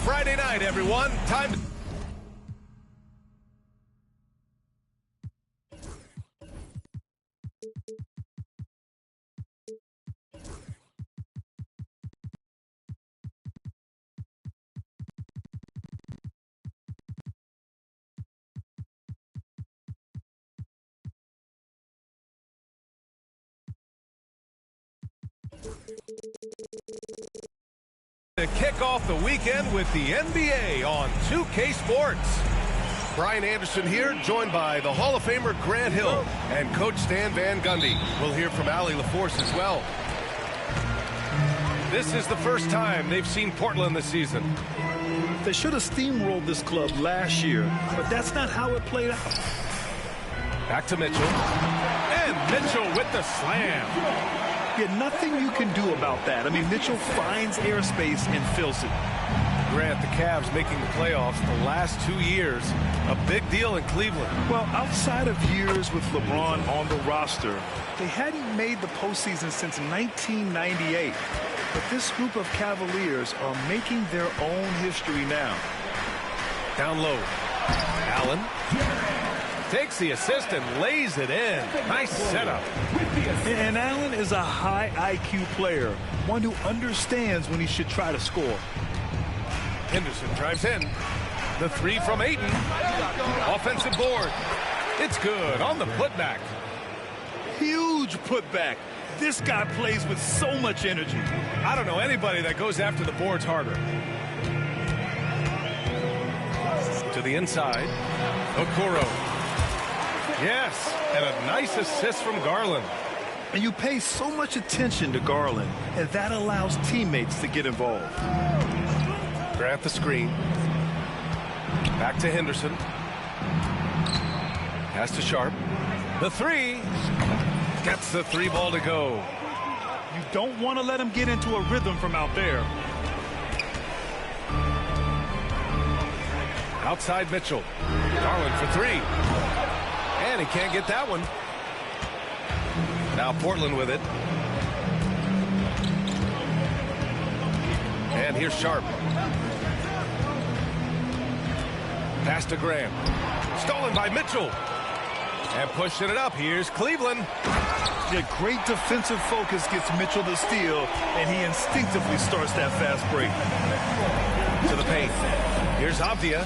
Friday night, everyone. Time to... To kick off the weekend with the NBA on 2K Sports. Brian Anderson here, joined by the Hall of Famer Grant Hill and Coach Stan Van Gundy. We'll hear from Allie LaForce as well. This is the first time they've seen Portland this season. They should have steamrolled this club last year, but that's not how it played out. Back to Mitchell. And Mitchell with the slam. Yeah, nothing you can do about that. I mean, Mitchell finds airspace and fills it. Grant, the Cavs making the playoffs the last 2 years. A big deal in Cleveland. Well, outside of years with LeBron on the roster, they hadn't made the postseason since 1998. But this group of Cavaliers are making their own history now. Down low. Allen takes the assist and lays it in. Nice setup. And Allen is a high IQ player, one who understands when he should try to score. Henderson drives in. The three from Ayton. Offensive board. It's good on the putback. Huge putback. This guy plays with so much energy. I don't know anybody that goes after the boards harder. To the inside. Okoro. Yes, and a nice assist from Garland. And you pay so much attention to Garland, and that allows teammates to get involved. Grant the screen. Back to Henderson. Pass to Sharp. The three. Gets the three ball to go. You don't want to let him get into a rhythm from out there. Outside Mitchell. Garland for three. And he can't get that one. Now Portland with it. And here's Sharp. Pass to Graham. Stolen by Mitchell. And pushing it up. Here's Cleveland. Yeah, great defensive focus gets Mitchell the steal, and he instinctively starts that fast break. To the paint. Here's Avdia.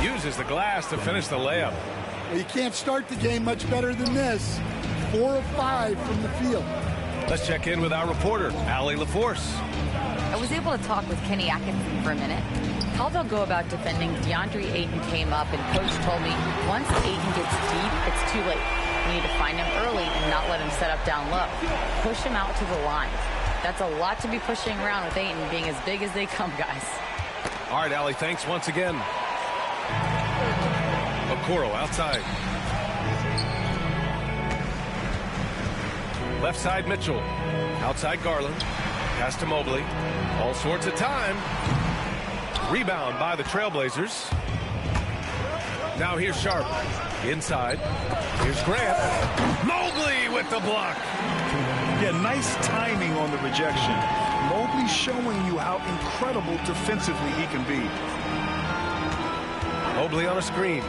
Uses the glass to finish the layup. Well, you can't start the game much better than this. 4 of 5 from the field. Let's check in with our reporter, Allie LaForce. I was able to talk with Kenny Atkinson for a minute. How they'll go about defending DeAndre Ayton came up, and Coach told me once Ayton gets deep, it's too late. We need to find him early and not let him set up down low. Push him out to the line. That's a lot to be pushing around with Ayton being as big as they come, guys. All right, Allie, thanks once again. Okoro outside. Left side Mitchell. Outside Garland. Pass to Mobley. All sorts of time. Rebound by the Trailblazers. Now here's Sharp. Inside. Here's Grant. Mobley with the block. Yeah, nice timing on the rejection. Mobley showing you how incredible defensively he can be. Mobley on a screen.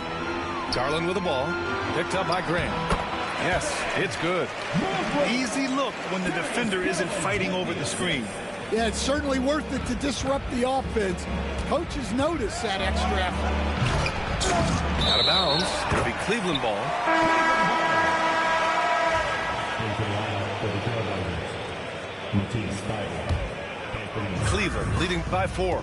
Garland with the ball. Picked up by Grant. Yes, it's good. Easy look when the defender isn't fighting over the screen. Yeah, it's certainly worth it to disrupt the offense. Coaches notice that extra effort. Out of bounds. It'll be Cleveland ball. Cleveland leading by 4.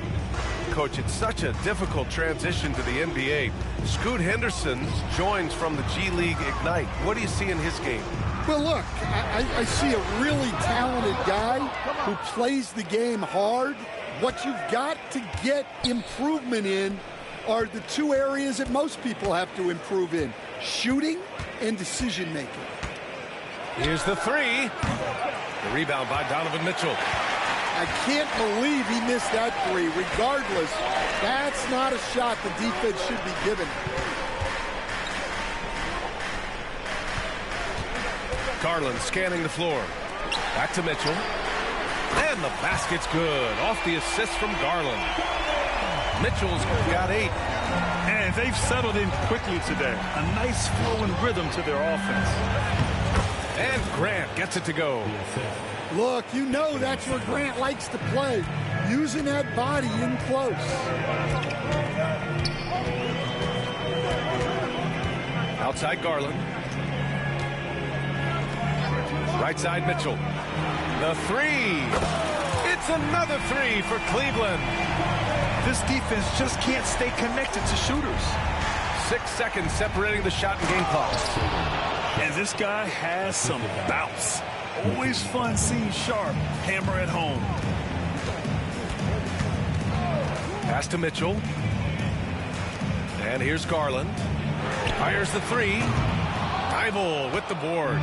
Coach, it's such a difficult transition to the NBA. Scoot Henderson joins from the G League Ignite. What do you see in his game? Well, look, I see a really talented guy who plays the game hard. What you've got to get improvement in are the 2 areas that most people have to improve in: shooting and decision-making. Here's the three. The rebound by Donovan Mitchell. I can't believe he missed that three. Regardless, that's not a shot the defense should be given. Garland scanning the floor. Back to Mitchell. And the basket's good. Off the assist from Garland. Mitchell's got 8. And they've settled in quickly today. A nice flow and rhythm to their offense. And Grant gets it to go. Look, you know that's where Grant likes to play, using that body in close. Outside Garland. Right side Mitchell. The 3. It's another 3 for Cleveland. This defense just can't stay connected to shooters. 6 seconds separating the shot and game clocks. And this guy has some bounce. Always fun seeing Sharp hammer at home. Pass to Mitchell. And here's Garland. Fires the 3. Thybulle with the board.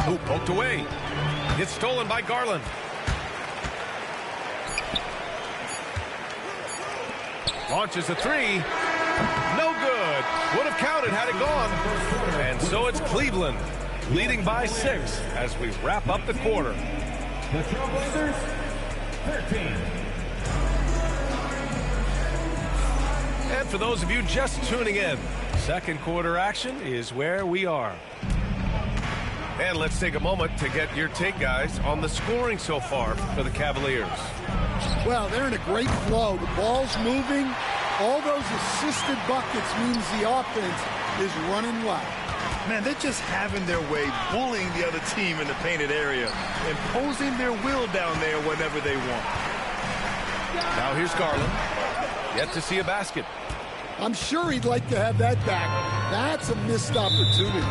Ooh, poked away. It's stolen by Garland. Launches a 3. No good. Would have counted had it gone. And so it's Cleveland leading by 6 as we wrap up the quarter. The Trailblazers, 13. And for those of you just tuning in, second quarter action is where we are. And let's take a moment to get your take, guys, on the scoring so far for the Cavaliers. Well, they're in a great flow. The ball's moving. All those assisted buckets means the offense is running well. Man, they're just having their way, bullying the other team in the painted area, imposing their will down there whenever they want. Now here's Garland. Yet to see a basket. I'm sure he'd like to have that back. That's a missed opportunity.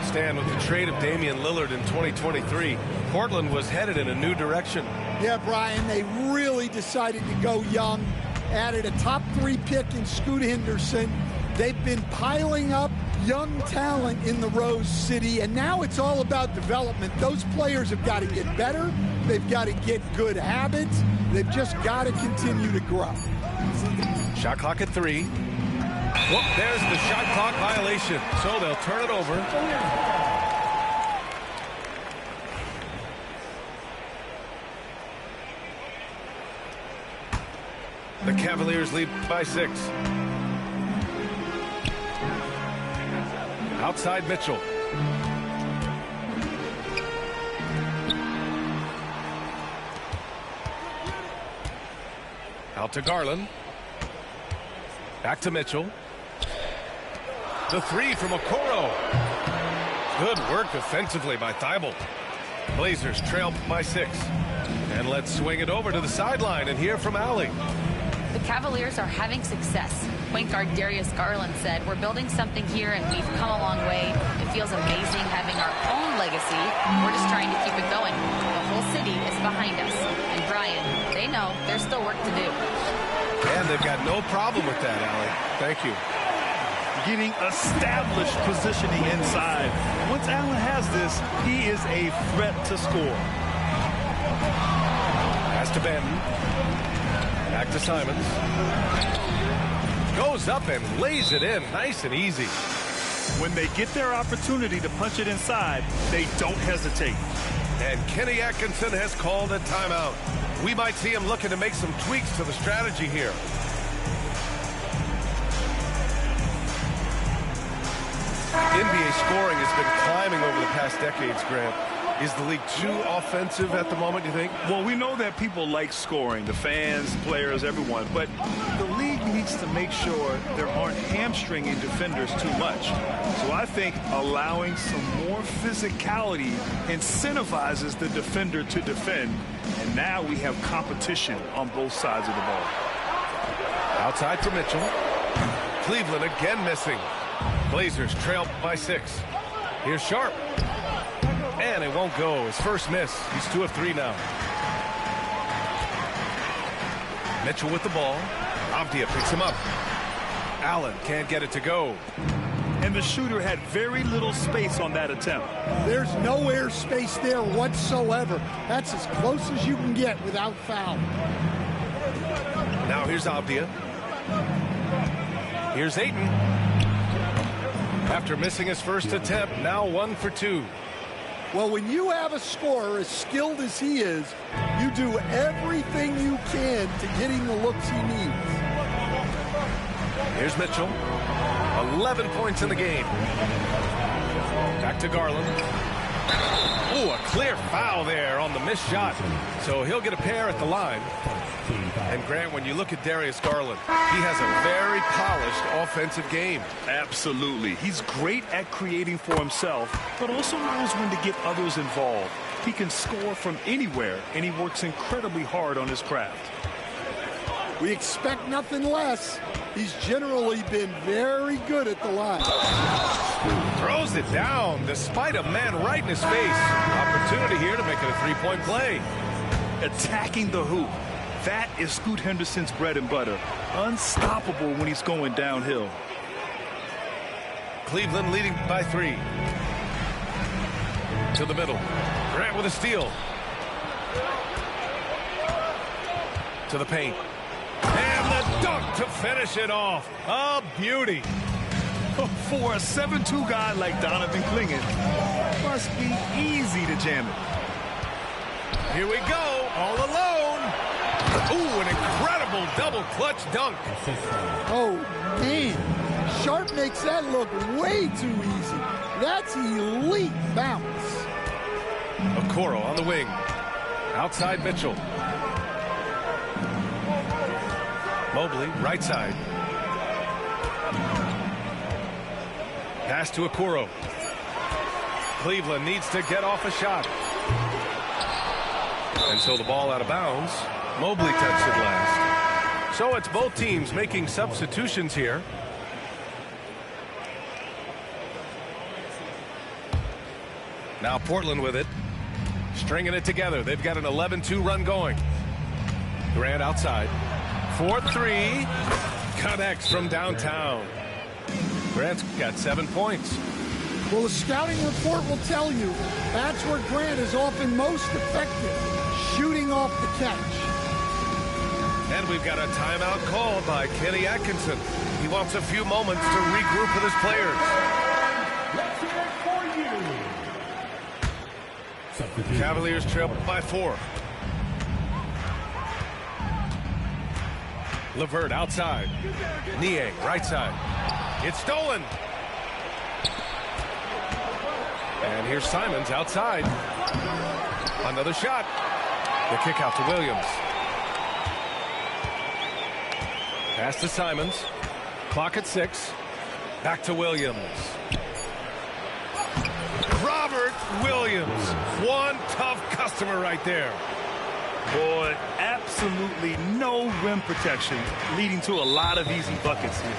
Stan, with the trade of Damian Lillard in 2023, Portland was headed in a new direction. Yeah, Brian, they really decided to go young. Added a top 3 pick in Scoot Henderson. They've been piling up young talent in the Rose City, and now it's all about development. Those players have got to get better. They've got to get good habits. They've just got to continue to grow. Shot clock at 3. Whoop, there's the shot clock violation. So they'll turn it over. The Cavaliers lead by 6. Outside Mitchell. Out to Garland. Back to Mitchell. The 3 from Okoro. Good work defensively by Thybulle. Blazers trail by 6. And let's swing it over to the sideline and hear from Allie. The Cavaliers are having success. Point guard Darius Garland said, "We're building something here and we've come a long way. It feels amazing having our own legacy. We're just trying to keep it going. The whole city is behind us." And Brian, they know there's still work to do. And they've got no problem with that, Allie. Thank you. Getting established positioning inside. Once Allen has this, he is a threat to score. Pass to Benton. Back to Simons. Goes up and lays it in nice and easy. When they get their opportunity to punch it inside, they don't hesitate. And Kenny Atkinson has called a timeout. We might see him looking to make some tweaks to the strategy here. NBA scoring has been climbing over the past decades, Grant. Is the league too offensive at the moment, you think? Well, we know that people like scoring, the fans, players, everyone, but the league needs to make sure there aren't hamstringing defenders too much. So I think allowing some more physicality incentivizes the defender to defend, and now we have competition on both sides of the ball. Outside for Mitchell. Cleveland again missing. Blazers trail by 6. Here's Sharp. And it won't go. His first miss. He's 2 of 3 now. Mitchell with the ball. Avdia picks him up. Allen can't get it to go. And the shooter had very little space on that attempt. There's no air space there whatsoever. That's as close as you can get without foul. Now here's Avdia. Here's Ayton. After missing his first attempt, now 1 for 2. Well, when you have a scorer as skilled as he is, you do everything you can to get him the looks he needs. Here's Mitchell. 11 points in the game. Back to Garland. Ooh, a clear foul there on the missed shot. So he'll get a pair at the line. And Grant, when you look at Darius Garland, he has a very polished offensive game. Absolutely. He's great at creating for himself, but also knows when to get others involved. He can score from anywhere, and he works incredibly hard on his craft. We expect nothing less. He's generally been very good at the line. Throws it down despite a man right in his face. Opportunity here to make it a three-point play. Attacking the hoop. That is Scoot Henderson's bread and butter. Unstoppable when he's going downhill. Cleveland leading by 3. To the middle. Grant with a steal. To the paint. And the dunk to finish it off. A beauty. For a 7'2" guy like Donovan Clingan, must be easy to jam it. Here we go, all alone. Ooh, an incredible double clutch dunk. Oh, man. Sharp makes that look way too easy. That's elite bounce. Okoro on the wing. Outside Mitchell. Mobley, right side. Pass to Okoro. Cleveland needs to get off a shot. And so the ball out of bounds. Mobley touched it last. So it's both teams making substitutions here. Now Portland with it. Stringing it together. They've got an 11-2 run going. Grant outside. 4-3. Connects from downtown. Grant's got 7 points. Well, the scouting report will tell you that's where Grant is often most effective, shooting off the catch. And we've got a timeout called by Kenny Atkinson. He wants a few moments to regroup with his players. Let's hear it for you. Substitute. Cavaliers trail by 4. LeVert outside. Niang right side. It's stolen. And here's Simons outside. Another shot. The kick out to Williams. Pass to Simons. Clock at 6. Back to Williams. Robert Williams. One tough customer right there. Boy, absolutely no rim protection, leading to a lot of easy buckets here.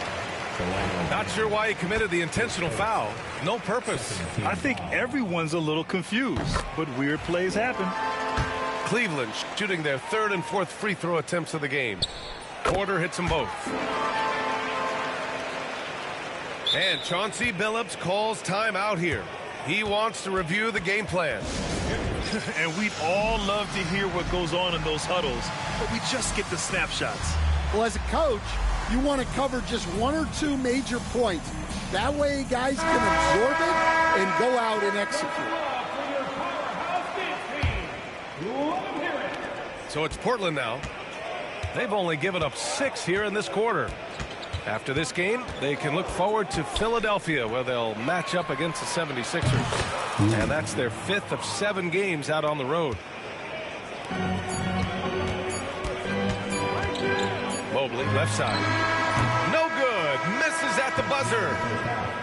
Not sure why he committed the intentional foul. No purpose. I think everyone's a little confused, but weird plays happen. Cleveland shooting their 3rd and 4th free throw attempts of the game. Porter hits them both. And Chauncey Billups calls timeout here. He wants to review the game plan. And we'd all love to hear what goes on in those huddles, but we just get the snapshots. Well, as a coach, you want to cover just 1 or 2 major points. That way guys can absorb it and go out and execute. So it's Portland now. They've only given up 6 here in this quarter. After this game, they can look forward to Philadelphia, where they'll match up against the 76ers. And that's their 5th of 7 games out on the road. Mobley, left side. No good. Misses at the buzzer.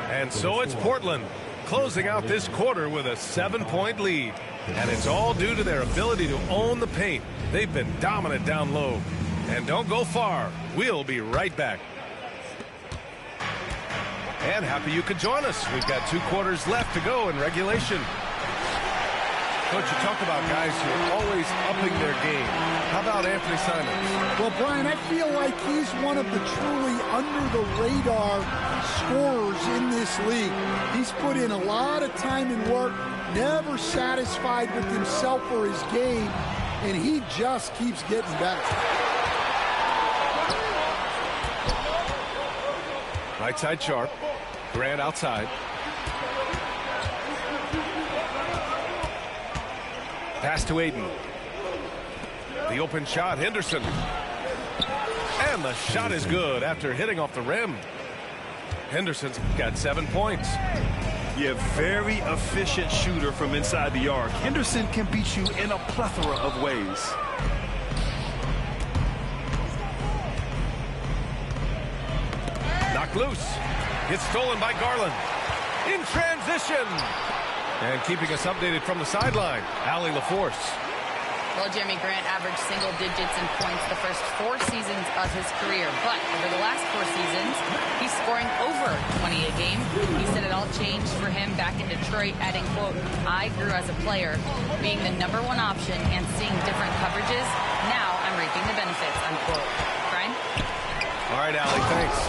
And so it's Portland closing out this quarter with a 7-point lead. And it's all due to their ability to own the paint. They've been dominant down low. And don't go far. We'll be right back. And happy you could join us. We've got 2 quarters left to go in regulation. Coach, you talk about guys who are always upping their game. How about Anthony Simons? Well, Brian, I feel like he's one of the truly under-the-radar scorers in this league. He's put in a lot of time and work, never satisfied with himself or his game, and he just keeps getting better. Right side Sharp. Grant outside. Pass to Aiden. The open shot, Henderson. And the shot is good after hitting off the rim. Henderson's got 7 points. Yeah, very efficient shooter from inside the arc. Henderson can beat you in a plethora of ways. Knocked loose. It's stolen by Garland. In transition. And keeping us updated from the sideline, Allie LaForce. Well, Jeremy Grant averaged single digits in points the first 4 seasons of his career. But over the last 4 seasons, he's scoring over 20 a game. He said it all changed for him back in Detroit, adding, quote, "I grew as a player, being the #1 option and seeing different coverages. Now I'm reaping the benefits," unquote. Brian? All right, Allie, thanks.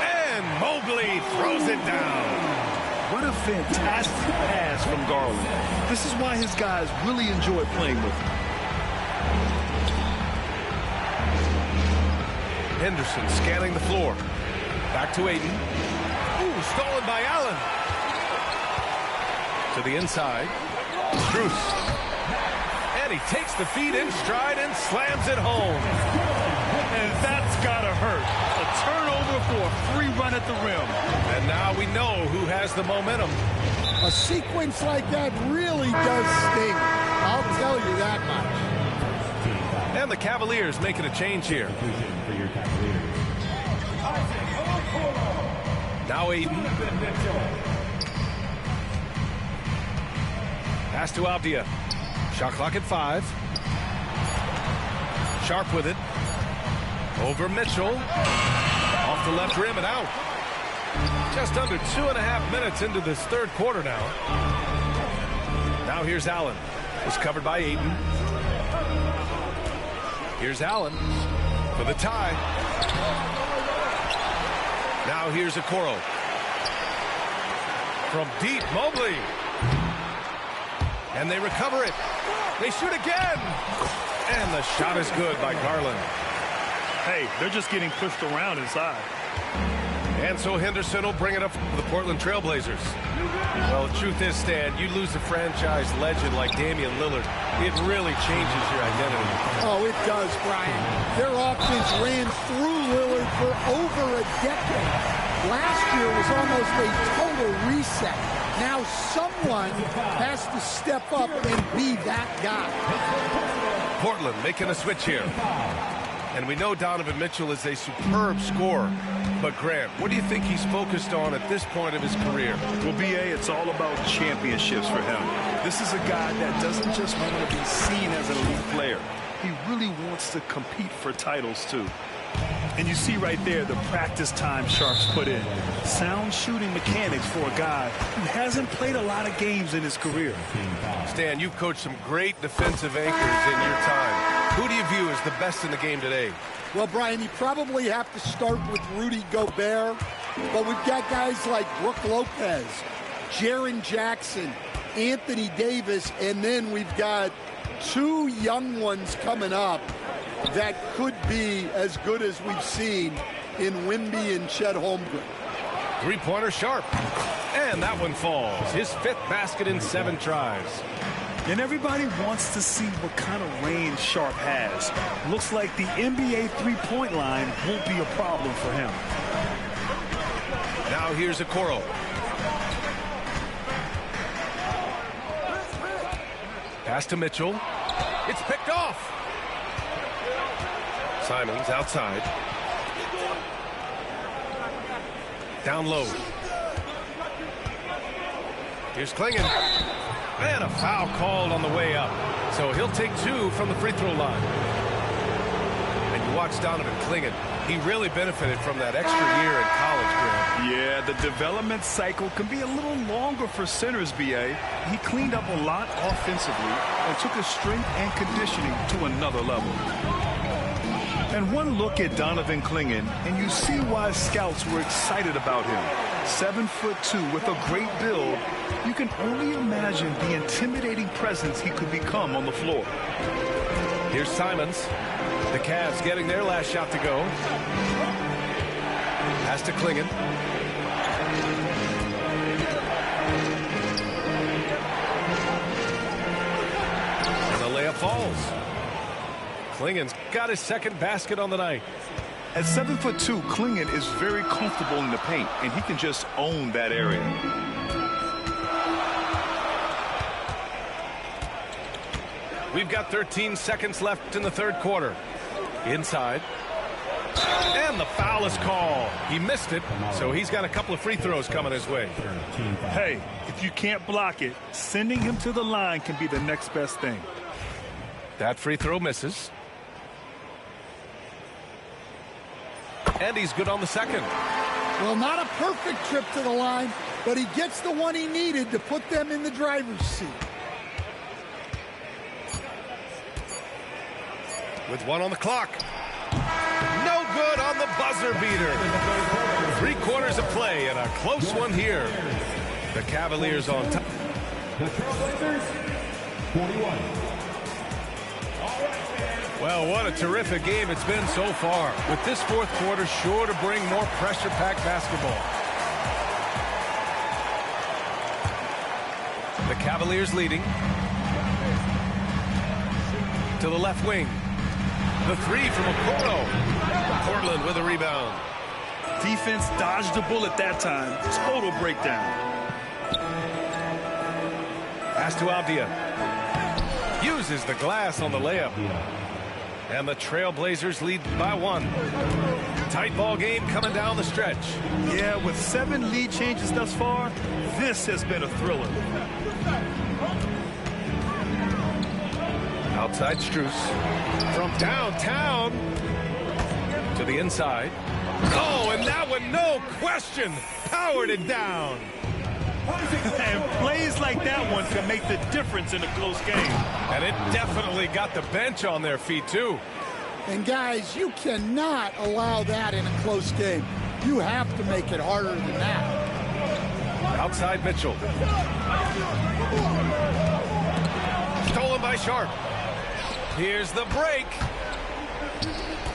And Mobley throws it down. What a fantastic pass from Garland. This is why his guys really enjoy playing with him. Henderson scanning the floor. Back to Aiden. Ooh, stolen by Allen. To the inside. Bruce. And he takes the feed in stride and slams it home. And that's gotta hurt. A turnover for a free run at the rim. And now we know who has the momentum. A sequence like that really does sting. I'll tell you that much. And the Cavaliers making a change here. Now Aiden. Pass to Avdia. Shot clock at 5. Sharp with it. Over Mitchell. Off the left rim and out. Just under 2.5 minutes into this third quarter now. Now here's Allen. It's covered by Aiden. Here's Allen for the tie. Now here's Okoro. From deep, Mobley. And they recover it. They shoot again. And the shot is good by Garland. Hey, they're just getting pushed around inside. And so Henderson will bring it up for the Portland Trailblazers. Well, the truth is, Stan, you lose a franchise legend like Damian Lillard, it really changes your identity. Oh, it does, Brian. Their offense ran through Lillard for over a decade. Last year was almost a total reset. Now someone has to step up and be that guy. Portland making a switch here. And we know Donovan Mitchell is a superb scorer. But Grant, what do you think he's focused on at this point of his career? Well, B.A., it's all about championships for him. This is a guy that doesn't just want to be seen as an elite player. He really wants to compete for titles, too. And you see right there the practice time Sharp's put in. Sound shooting mechanics for a guy who hasn't played a lot of games in his career. Stan, you've coached some great defensive anchors in your time. Who do you view as the best in the game today? Well, Brian, you probably have to start with Rudy Gobert, but we've got guys like Brook Lopez, Jaren Jackson, Anthony Davis, and then we've got 2 young ones coming up that could be as good as we've seen in Wemby and Chet Holmgren. Three-pointer Sharp. And that one falls. His 5th basket in 7 tries. And everybody wants to see what kind of range Sharp has. Looks like the NBA three-point line won't be a problem for him. Now here's Okoro. Pass to Mitchell. It's picked off. Simons outside. Down low. Here's Clingan. And a foul called on the way up. So he'll take 2 from the free throw line. And you watch Donovan Clingan. He really benefited from that extra year in college, Grant. Yeah, the development cycle can be a little longer for centers, B.A. He cleaned up a lot offensively and took his strength and conditioning to another level. And one look at Donovan Clingan, and you see why scouts were excited about him. 7'2" with a great build. You can only imagine the intimidating presence he could become on the floor. Here's Simons. The Cavs getting their last shot to go. Pass to Clingan. falls. Klingen's got his second basket on the night. At 7'2", Klingen is very comfortable in the paint, and he can just own that area. We've got 13 seconds left in the third quarter. Inside. And the foul is called. He missed it, so he's got a couple of free throws coming his way. Hey, if you can't block it, sending him to the line can be the next best thing. That free throw misses. And he's good on the second. Well, not a perfect trip to the line, but he gets the one he needed to put them in the driver's seat. With one on the clock. No good on the buzzer beater. 3/4 of play and a close one here. The Cavaliers on top. The Trailblazers, 41. Well, what a terrific game it's been so far. With this fourth quarter sure to bring more pressure-packed basketball. The Cavaliers leading. To the left wing. The three from Okoro. Portland with a rebound. Defense dodged the bullet that time. Total breakdown. Pass to Avdia. Uses the glass on the layup. And the Trailblazers lead by 1. Tight ball game coming down the stretch. Yeah, with 7 lead changes thus far, this has been a thriller. Outside Strus. From downtown to the inside. Oh, and that one, no question, powered it down. And plays like that one can make the difference in a close game. And it definitely got the bench on their feet, too. And, guys, you cannot allow that in a close game. You have to make it harder than that. Outside Mitchell. Stolen by Sharp. Here's the break.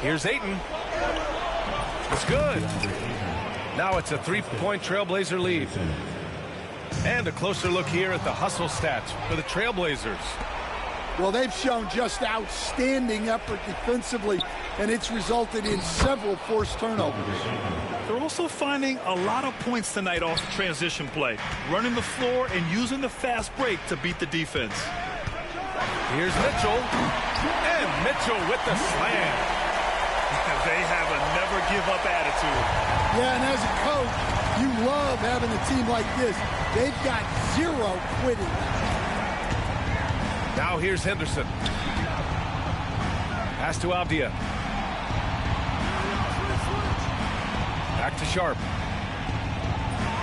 Here's Ayton. It's good. Now it's a 3-point Trailblazer lead. And a closer look here at the hustle stats for the Trailblazers. Well, they've shown just outstanding effort defensively, and it's resulted in several forced turnovers. They're also finding a lot of points tonight off transition play, running the floor and using the fast break to beat the defense. Here's Mitchell. And Mitchell with the slam. They have a never-give-up attitude. Yeah, and as a coach, you love having a team like this. They've got zero quitting. Now here's Henderson. Pass to Avdia. Back to Sharp.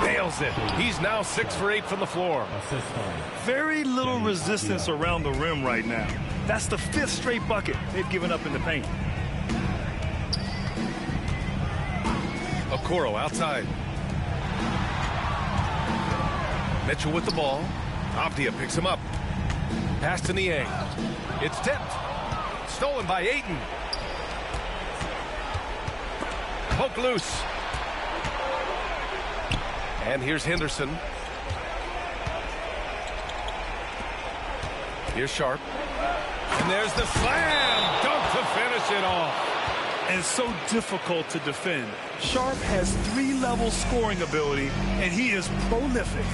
Nails it. He's now 6 for 8 from the floor. Very little resistance around the rim right now. That's the 5th straight bucket they've given up in the paint. Okoro outside. Mitchell with the ball. Avdia picks him up. Pass to Niang. It's tipped. Stolen by Ayton. Poke loose. And here's Henderson. Here's Sharp. And there's the slam. Dunk to finish it off. And so difficult to defend. Sharp has 3-level scoring ability, and he is prolific.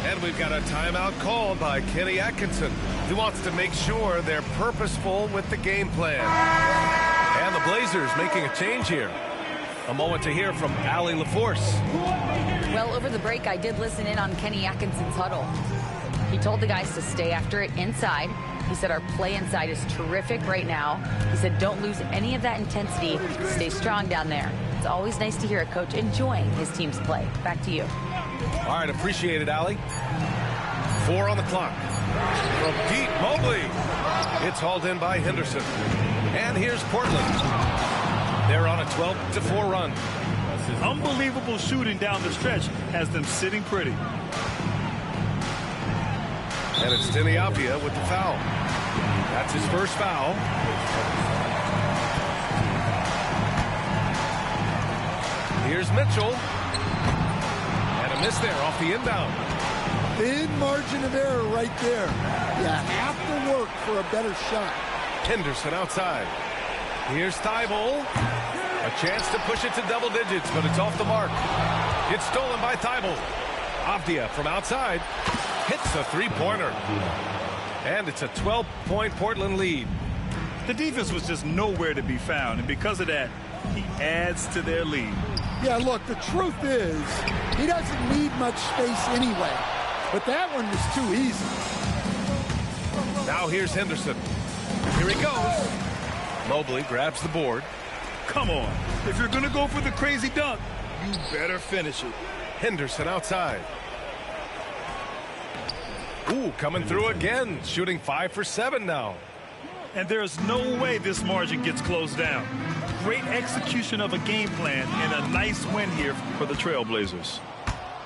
And we've got a timeout called by Kenny Atkinson. He wants to make sure they're purposeful with the game plan. And the Blazers making a change here. A moment to hear from Allie LaForce. Well, over the break, I did listen in on Kenny Atkinson's huddle. He told the guys to stay after it inside. He said our play inside is terrific right now. He said don't lose any of that intensity. Stay strong down there. It's always nice to hear a coach enjoying his team's play. Back to you. All right, appreciate it, Allie. 4 on the clock. From deep, Mobley. It's hauled in by Henderson. And here's Portland. They're on a 12-4 run. Unbelievable shooting down the stretch has them sitting pretty. And it's Deni Avdia with the foul. That's his first foul. Here's Mitchell. And a miss there off the inbound. Thin margin of error right there. You have to work for a better shot. Henderson outside. Here's Thibault. A chance to push it to double digits, but it's off the mark. It's stolen by Thibault. Avdia from outside hits a three-pointer. And it's a 12-point Portland lead. The defense was just nowhere to be found, and because of that, he adds to their lead. Yeah, look, the truth is, he doesn't need much space anyway. But that one was too easy. Now here's Henderson. Here he goes. Mobley grabs the board. Come on. If you're going to go for the crazy dunk, you better finish it. Henderson outside. Ooh, coming through again. Shooting 5 for 7 now. And there's no way this margin gets closed down. Great execution of a game plan and a nice win here for the Trailblazers.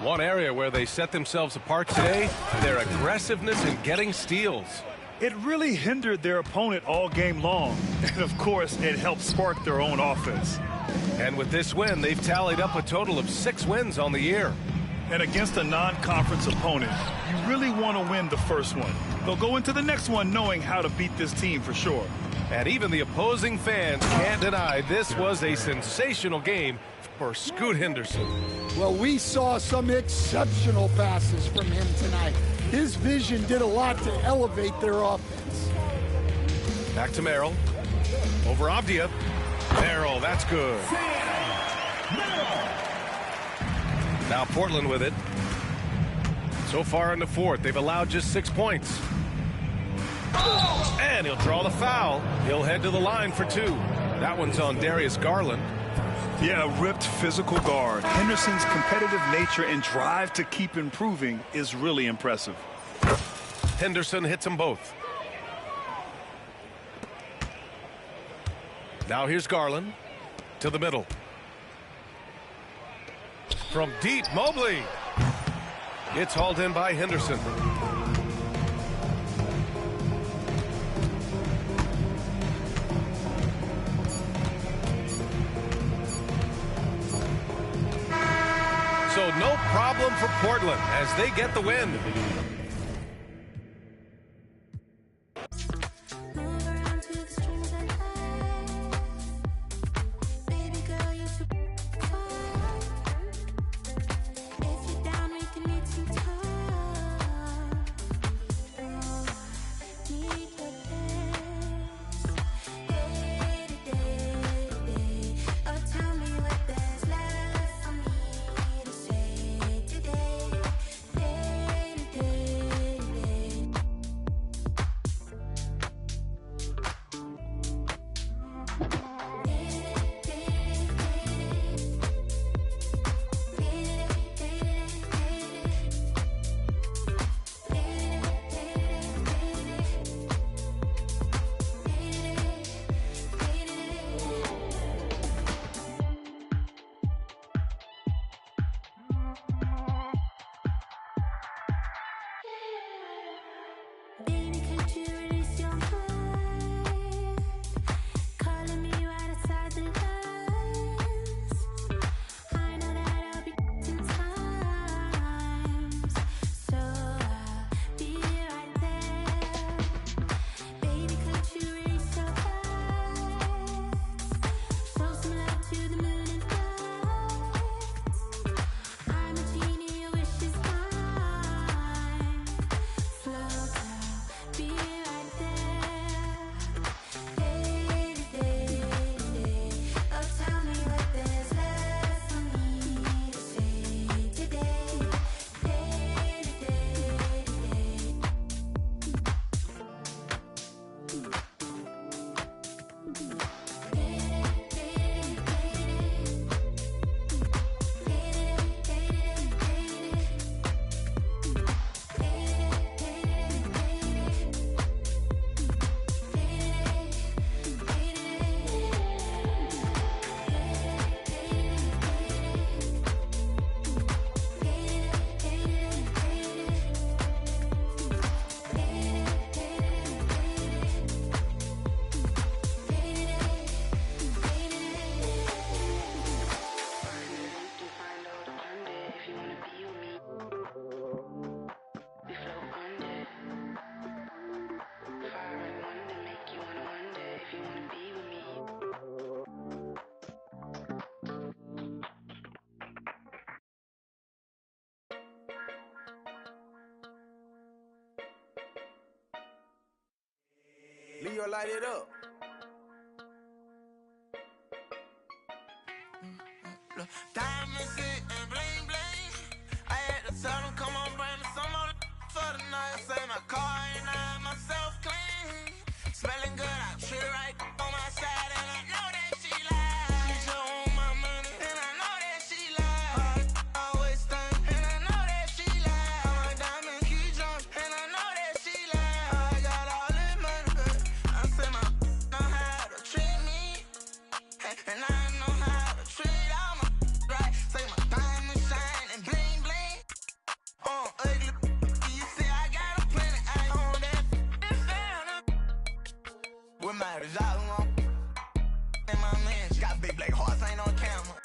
One area where they set themselves apart today, their aggressiveness in getting steals. It really hindered their opponent all game long. And, of course, it helped spark their own offense. And with this win, they've tallied up a total of 6 wins on the year. And against a non-conference opponent, you really want to win the first one. They'll go into the next one knowing how to beat this team for sure. And even the opposing fans can't deny this was a sensational game for Scoot Henderson. Well, we saw some exceptional passes from him tonight. His vision did a lot to elevate their offense. Back to Merrill. Over Avdia. Merrill, that's good. Now Portland with it. So far in the fourth, they've allowed just 6 points. And he'll draw the foul. He'll head to the line for 2. That one's on Darius Garland. Yeah, a ripped physical guard. Henderson's competitive nature and drive to keep improving is really impressive. Henderson hits them both. Now here's Garland to the middle. From deep, Mobley. It's hauled in by Henderson. So no problem for Portland as they get the win. Leo, light it up. Diamonds and bling bling. I had to tell them, come on, bring me some more for the night. Say my car ain't I myself clean. Smelling good, I treat right on my side, and I know that she lied. She just want my money, and I know that she lied. Always think, and I know that she lied. My diamond keep jumping, and I know that she lied. I got all this money, but I say my know how to treat me, and I know how to treat all my right. Say my diamond shine and bling bling. Ugly, you see I got a plenty. I own that. With my result on, and my man got big black hearts, ain't on camera.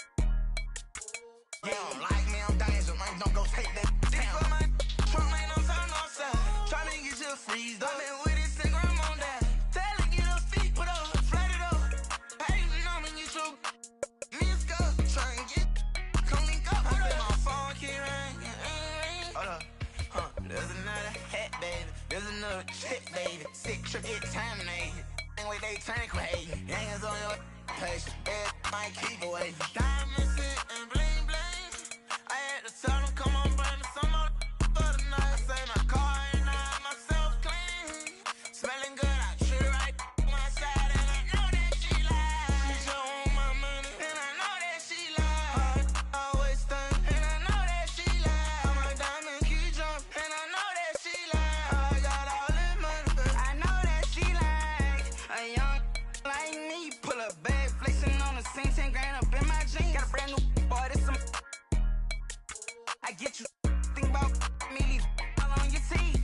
You don't like me, I'm dangerous, man. Don't go take that down. For my trunk, ain't no time, no side. Tryna get you freezed up. Been with it, since grandma died. Tell her, get her feet, put her, flat it up. Hating on me, you should miss up. Tryna get, come link up. I said my phone keep ringing. Hold up, there's another hat, baby. There's another chick, baby. Sick trip, get terminated. With they turn crazy, hands on your page, might keep away. Diamonds and bling bling. I had to tell them, come on, bring me some more for the night. Say my car ain't I myself clean. Smelling good, I treat right on my side, and I know that she lied. She just want my money, and I know that she lied. Always think, and I know that she lied. My diamond keep jumping, and I know that she lied. I got all this money, but I know that she lied. A young like me, pull a bag, flexing on the scene, 10 grand up in my jeans. Got a brand new boy, this some. I get you think about me, all on your teeth,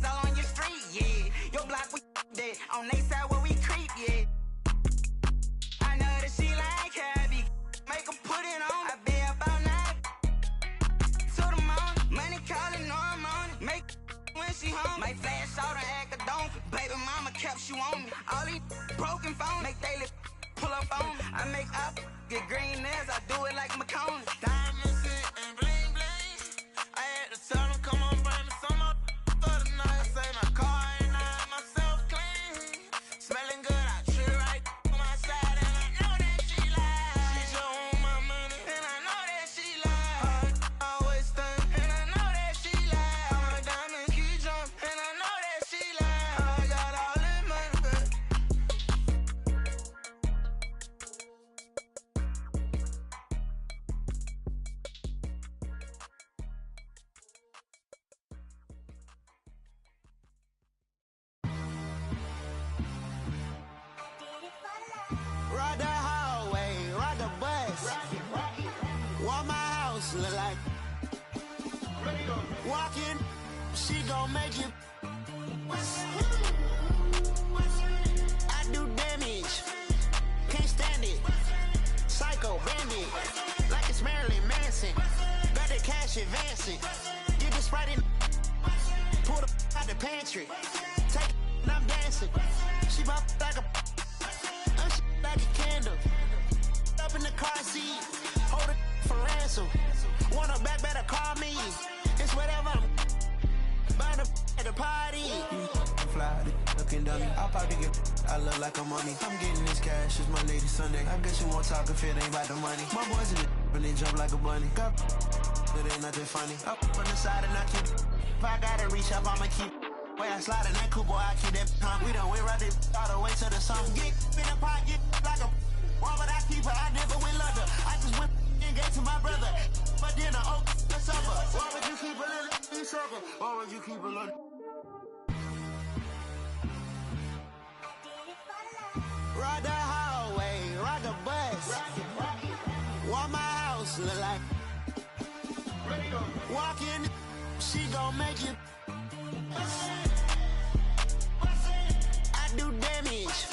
all on your street, yeah. Your block we dead, on they side where we creep, yeah. I know that she like heavy, make her put it on. I be up all night to the morning, money calling, know I'm on it. Make when she home, might flash out and act a donkey. Baby mama kept you on me. All these broken phones make they pull up on me. I make up, get green nails, I do it like McCone. Diamonds and bling bling. I had to tell them, come on, bring me some more for the night. Say my car ain't I myself clean. Smelling good, I treat right on my side, and I know that she lied. She just want my money, and I know that she lied. Always think, and I know that she lied. My diamond keep jumping, and I know that she lied. I got all this money, but ride the hallway, ride the bus. What my house look like? Walking, she gon' make you. I do damage, can't stand it. Psycho bandit, like it's Marilyn Manson. Got the cash advancing. Get the Sprite in, pull the out the pantry. Take it, and I'm dancing. She bop like a. I'm like a candle. Up in the car seat, hold it for ransom. Want her back, better call me. It's whatever. I'm burn the at the party. Fly, looking dummy. I'll probably get. I look like a mummy. I'm getting this cash, it's my lady Sunday. I guess you won't talk if it ain't about the money. My boys in the and they jump like a bunny. Got it ain't nothing funny. Up on the side and I keep. If I gotta reach up, I'ma keep. Way I slide in that coupe, boy, I keep that pump. We done went right there all the way to the sun. Get in the pot, get like a. Why would I keep her? I never went London. I just went and gave to my brother. But then I owe the supper. Why would you keep a little sucker? Why would you keep a little? Ride the hallway, ride the bus. What my house look like? Walking, she gon' make you. I do damage,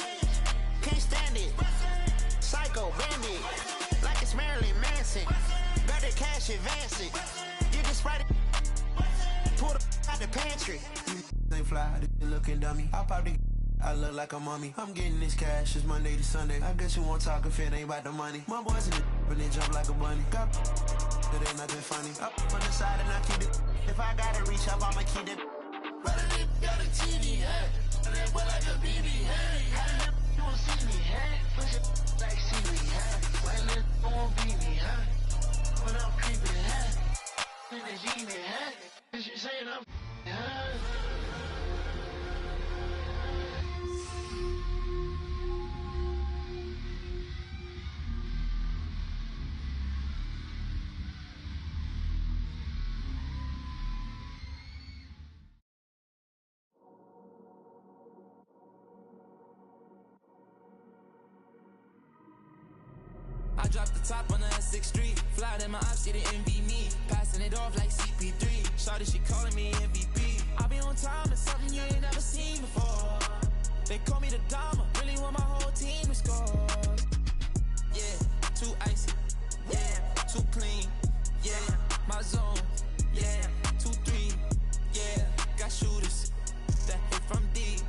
can't stand it. Psycho bandit, like it's Marilyn Manson. Got the cash advancing. Get the Sprite, pull the out the pantry. Ain't fly, looking dummy. I probably. I look like a mummy. I'm getting this cash, it's Monday to Sunday. I guess you won't talk if it ain't about the money. My boys in the and they jump like a bunny. Got it ain't nothing funny. Up on the side and I keep it. If I gotta reach up, I'ma keep it. Brother, they got a TV, I dropped the top on the S6 Street. Fly in my ops, she didn't envy me. Passing it off like CP3. Shawty, she calling me MVP. I be on time, it's something you ain't never seen before. They call me the Dama, really want my whole team to score. Yeah, too icy. Yeah, too clean. Yeah, my zone. Yeah, 2-3. Yeah, got shooters that hit from deep.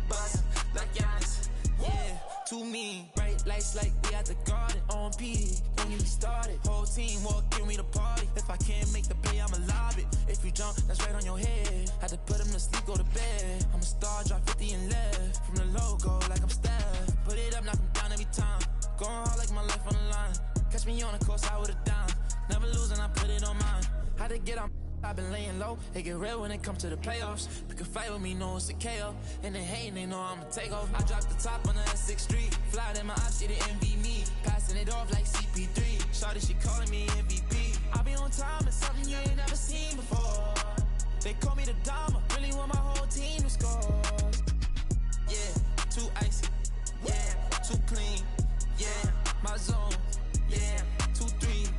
Bust like Giannis. Yeah, too mean. Bright lights like we at the garden. On P, don't get me started. Whole team walk in, we the party. If I can't make the play, I'ma lob it. If you jump, that's right on your head. Had to put him to sleep, go to bed. I'm a star, drop 50 and left. From the logo, like I'm Steph. Put it up, knock him down every time. Going hard like my life on the line. Catch me on the course, I would've down. Never losing, I put it on mine. Had to get on. I've been laying low, it get real when it comes to the playoffs. Pick a fight with me, know it's a KO. And they hating, they know I'ma take off. I dropped the top on the S6 Street. Fly in my ops, she didn't envy me. Passing it off like CP3. Shawty, she calling me MVP. I be on time, it's something you ain't never seen before. They call me the Dama, really want my whole team to score. Yeah, too icy. Yeah, too clean. Yeah, my zone. Yeah, 2-3.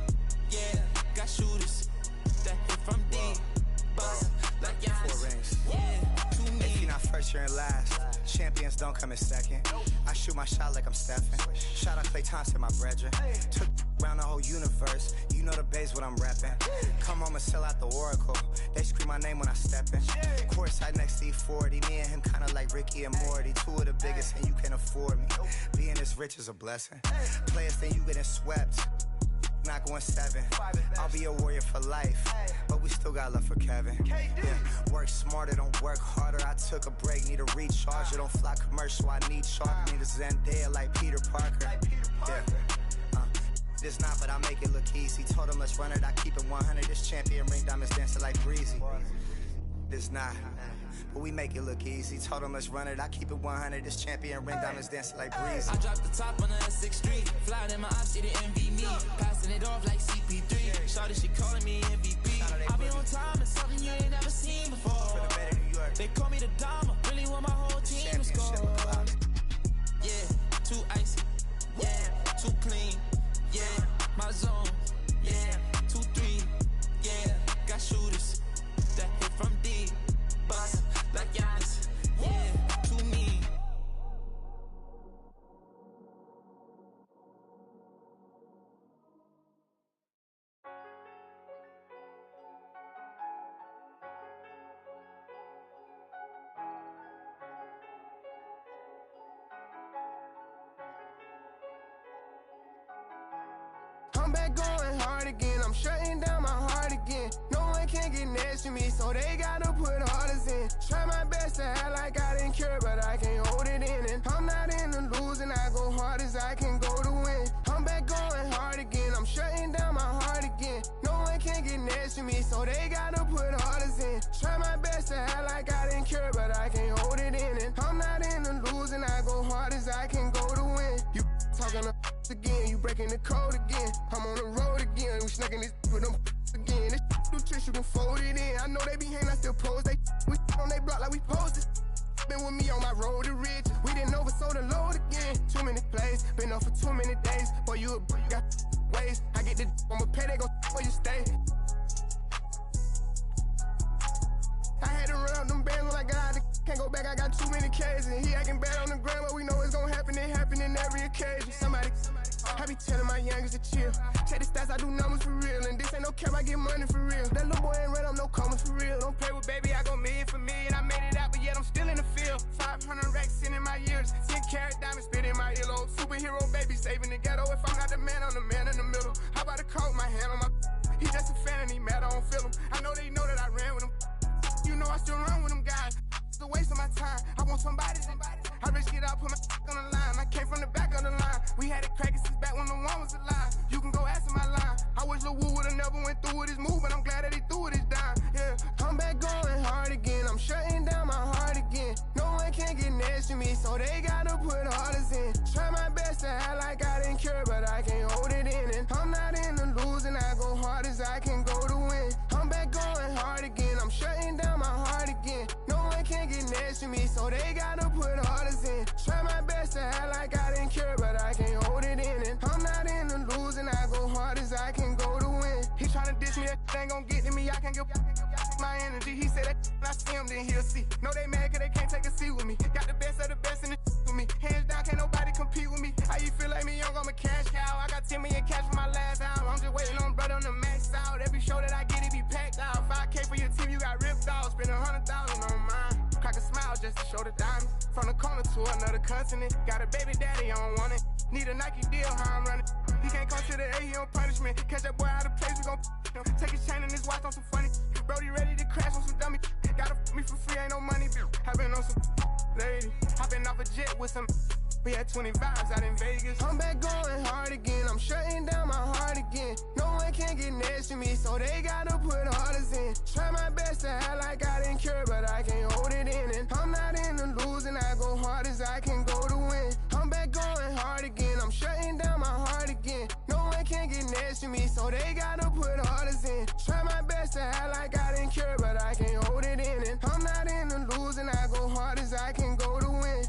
Yeah, got shooters that hit from deep. Bust like Giannis. Yeah, too mean. If you're not first, you're in last. Champions don't come in second. I shoot my shot like I'm Stephen. Shout out Clay Thompson, my brethren. Took around the whole universe. You know the base what I'm reppin'. Come home and sell out the Oracle. They scream my name when I step in. Courtside next to E40. Me and him kinda like Ricky and Morty. Two of the biggest and you can't afford me. Being this rich is a blessing. Players think you getting swept. Not going 7. I'll be a warrior for life, but we still got love for Kevin. Yeah, work smarter, don't work harder. I took a break, need a recharger. Don't fly commercial, I need shark. Need a Zendaya like Peter Parker. Yeah, this not, but I make it look easy. Told him let's run it, I keep it 100. This champion ring diamonds dancing like breezy. This not, but we make it look easy. Told him let's run it, I keep it 100. This champion ring diamonds dancing like breezy. I dropped the top on the S6 Street. Fly in my ops, she didn't envy me. Passing it off like CP3. Shawty, she calling me MVP. I be on time, it's something you ain't never seen before. They call me the Dama, really want my whole team to score. Yeah, too icy. Yeah, too clean. Yeah, my zone. Yeah, 2-3. Yeah, got shooters that hit from deep. Bust like Giannis. Yeah, too mean. I'm back going hard again, I'm shutting down my heart again. No one can get next to me, so they gotta put orders in. Try my best to act like I didn't care, but I can't hold it in. And I'm not in the losing, I go hard as I can go to win. I'm back going hard again, I'm shutting down my heart again. No one can get next to me, so they gotta put orders in. Try my best to act like I didn't care, but I can't hold it in. And I'm not in the losing, I go hard as I can go to win. You talking to again, you breaking the code again. I'm on the road again, we snacking this with them again. This new tricks, you can fold it in. I know they be hating, I still pose. They we on they block like we posed it. Been with me on my road to riches. We didn't oversold the load again. Too many plays, been up for too many days. Boy, you got ways. I get the I'ma pay, they gon' where you stay. I had to run up them bands when I got out the can't go back, I got too many K's. And he acting bad on the ground, but we know it's gon' happen. It happen in every occasion. Somebody, I be telling my youngest to chill. Check the stats, I do numbers for real. And this ain't no cap, I get money for real. That little boy ain't run up no commas for real. Don't play with baby, I go million for million. I made it out, but yet I'm still in the field. 500 racks in my years. 10 carat diamonds spit in my earlobe. Superhero baby saving the ghetto. If I'm not the man, I'm the man in the middle. How about a coat, my hand on my he just a fan and he mad, I don't feel him. I know they know that I ran with him. You know I still run with them guys. It's a waste of my time. I want somebody through this down, yeah. I'm back going hard again, I'm shutting down my heart again. No one can get next to me, so they gotta put orders in. Try my best to act like I didn't care, but I can't hold it in. And I'm not in the losing, I go hard as I can go to win. I'm back going hard again, I'm shutting down my heart again. No one can get next to me, so they gotta put orders in. Try my best to act like I didn't care, but I can't hold it in. And I'm not in the losing, I go hard as I can go to win. He tryna diss me, that ain't gon' get to me, I can't give my energy. He said that when I see him, then he'll see. No, they mad cause they can't take a seat with me. Got the best of the best in the with me. Hands down, can't nobody compete with me. How you feel like me, young, I'm a cash cow. I got 10 million cash for my last album. I'm just waiting on brother on the max out. Every show that I get, it be packed out. 5K for your team, you got ripped off. Spend 100,000 on mine. Crack a smile just to show the diamonds. From the corner to another continent. Got a baby daddy, I don't want it. Need a Nike deal, how I'm running. He can't come to the A, he on punishment. Catch that boy out of place, we gon' him. Take his chain and his watch on some funny. Brody ready to crash on some dummy. Gotta me for free, ain't no money. I been on some lady. I been off a jet with some. We had 20 vibes out in Vegas. I'm back going hard again. I'm shutting down my heart again. No one can get next to me, so they gotta put orders in. Try my best to act like I didn't care, but I can't hold it in. And I'm not in the losing, I go hard as I can go to win. I'm back going hard again. I'm shutting down my heart again. No one can get next to me, so they gotta put orders in. Try my best to act like I didn't care, but I can't hold it in. And I'm not in the losing, I go hard as I can go to win.